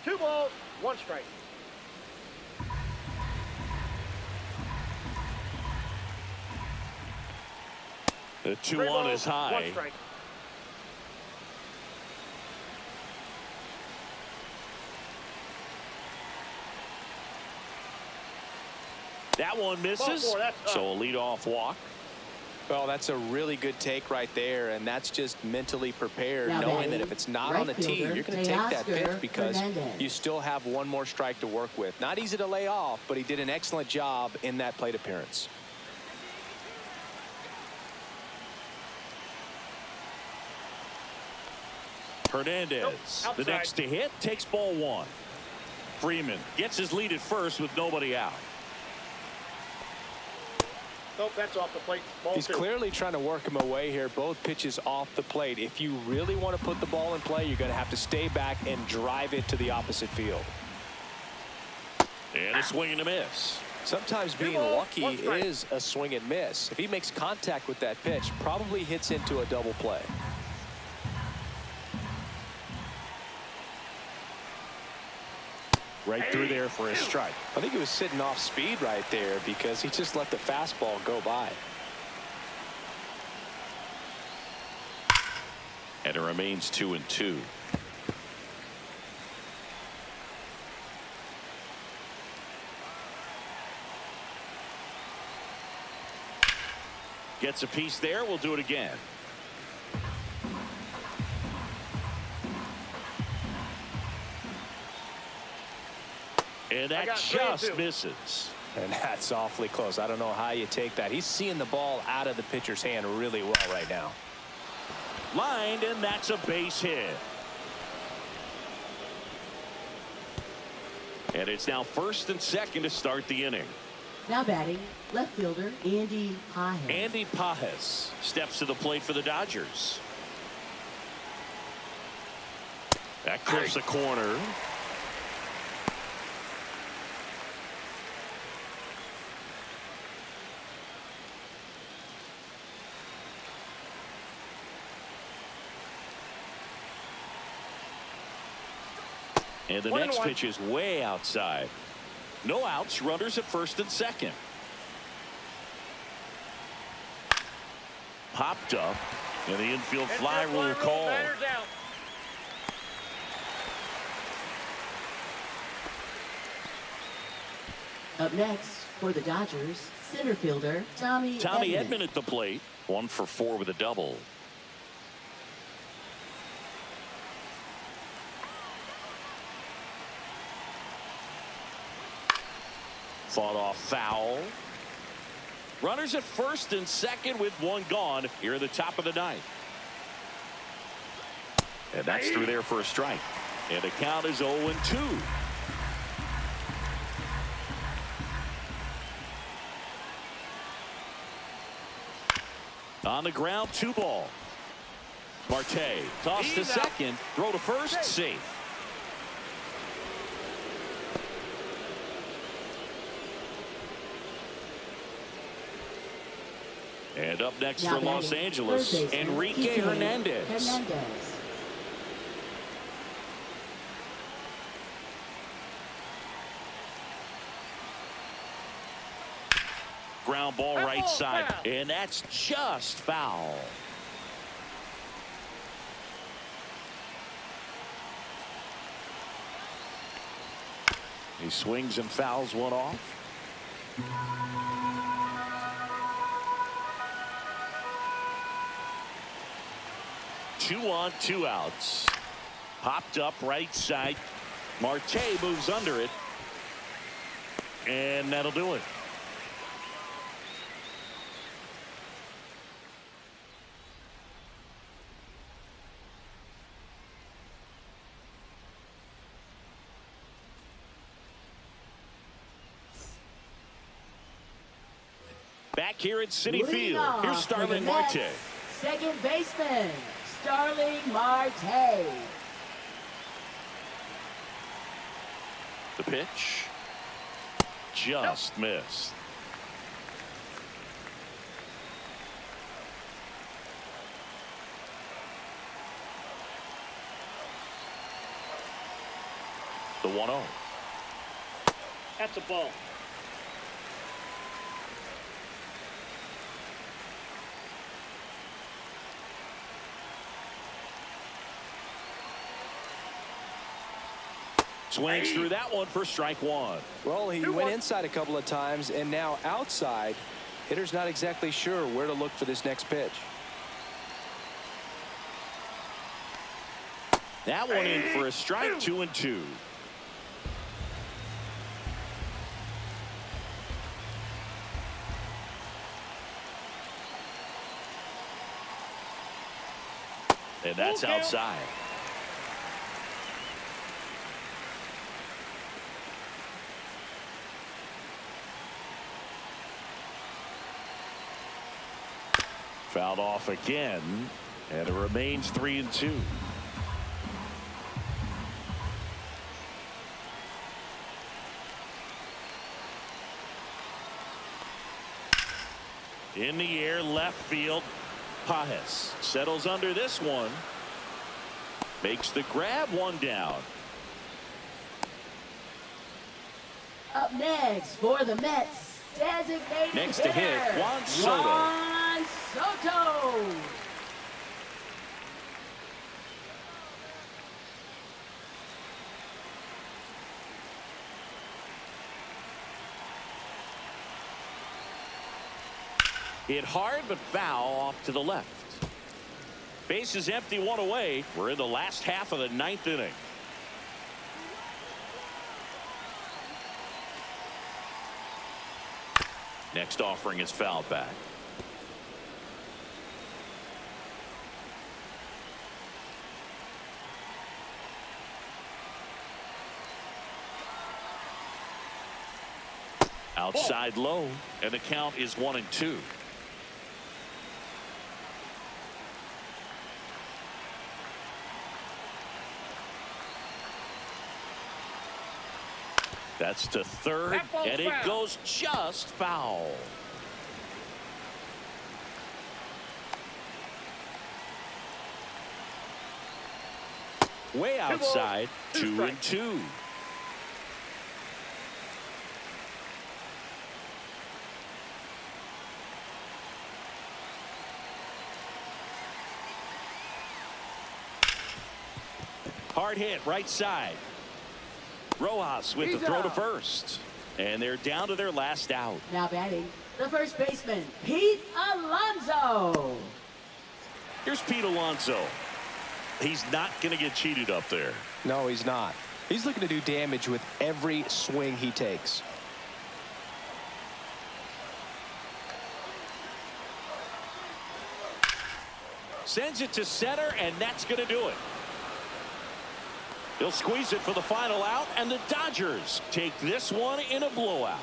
Two balls, one strike. The 2-1 is high. One strike. That one misses, so a leadoff walk. Well, that's a really good take right there, and that's just mentally prepared, knowing that if it's not on the tee, you're going to take that pitch because you still have one more strike to work with. Not easy to lay off, but he did an excellent job in that plate appearance. Hernandez, the next to hit, takes ball one. Freeman gets his lead at first with nobody out. Nope, that's off the plate. Ball He's two. clearly trying to work him away here. Both pitches off the plate. If you really want to put the ball in play, you're going to have to stay back and drive it to the opposite field. And a swing and a miss. Sometimes being lucky is a swing and miss. If he makes contact with that pitch, probably hits into a double play. Right through there for a strike. I think he was sitting off speed right there because he just let the fastball go by. And it remains 2-2. Gets a piece there. We'll do it again. And that just misses. And that's awfully close. I don't know how you take that. He's seeing the ball out of the pitcher's hand really well right now. Lined, and that's a base hit. And it's now first and second to start the inning. Now batting, left fielder Andy Pages. Andy Pages steps to the plate for the Dodgers. That clips the corner. And the next pitch is way outside. No outs, runners at first and second. Popped up, And the infield fly rule call. Batter's out. Up next for the Dodgers, center fielder Tommy Edman at the plate. 1 for 4 with a double. Fought off foul. Runners at first and second with 1 gone here at the top of the 9th. And that's through there for a strike. And the count is 0-2. On the ground, 2 ball. Marte toss to second, throw to first, safe. And up next for Los Angeles, Enrique Hernandez. Ground ball right side, and that's just foul. He swings and fouls one off. Two on, 2 outs. Popped up right side. Marte moves under it. And that'll do it. Back here at Citi Field, here's Starling Marte. Second baseman, Starling Marte. The pitch. Just missed. The 1-0. That's a ball. Swings through that one for strike 1. Well, he went inside a couple of times, and now outside. Hitter's not exactly sure where to look for this next pitch. That one in for a strike, 2-2. And that's outside. Fouled off again, and it remains 3-2. In the air, left field. Pajes settles under this one. Makes the grab, 1 down. Up next for the Mets, designated Next to hit, Juan Soto. Juan Soto. Hit hard but foul off to the left. Base is empty, 1 away. We're in the last half of the 9th inning. Next offering is fouled back. Outside low, and the count is 1-2. That's to third, and it goes just foul. Way outside, 2-2. Hard hit right side. Rojas with the throw to first. And they're down to their last out. Now batting, the first baseman, Pete Alonso. Here's Pete Alonso. He's not going to get cheated up there. No, he's not. He's looking to do damage with every swing he takes. Sends it to center, and that's going to do it. He'll squeeze it for the final out, and the Dodgers take this one in a blowout.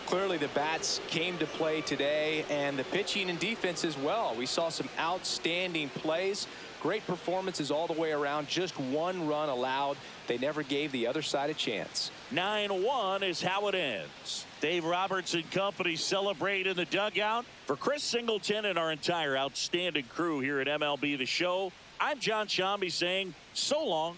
Clearly the bats came to play today, and the pitching and defense as well. We saw some outstanding plays, great performances all the way around. Just one run allowed. They never gave the other side a chance. 9-1 is how it ends. Dave Roberts and company celebrate in the dugout. For Chris Singleton and our entire outstanding crew here at MLB The Show, I'm John Shambi saying so long.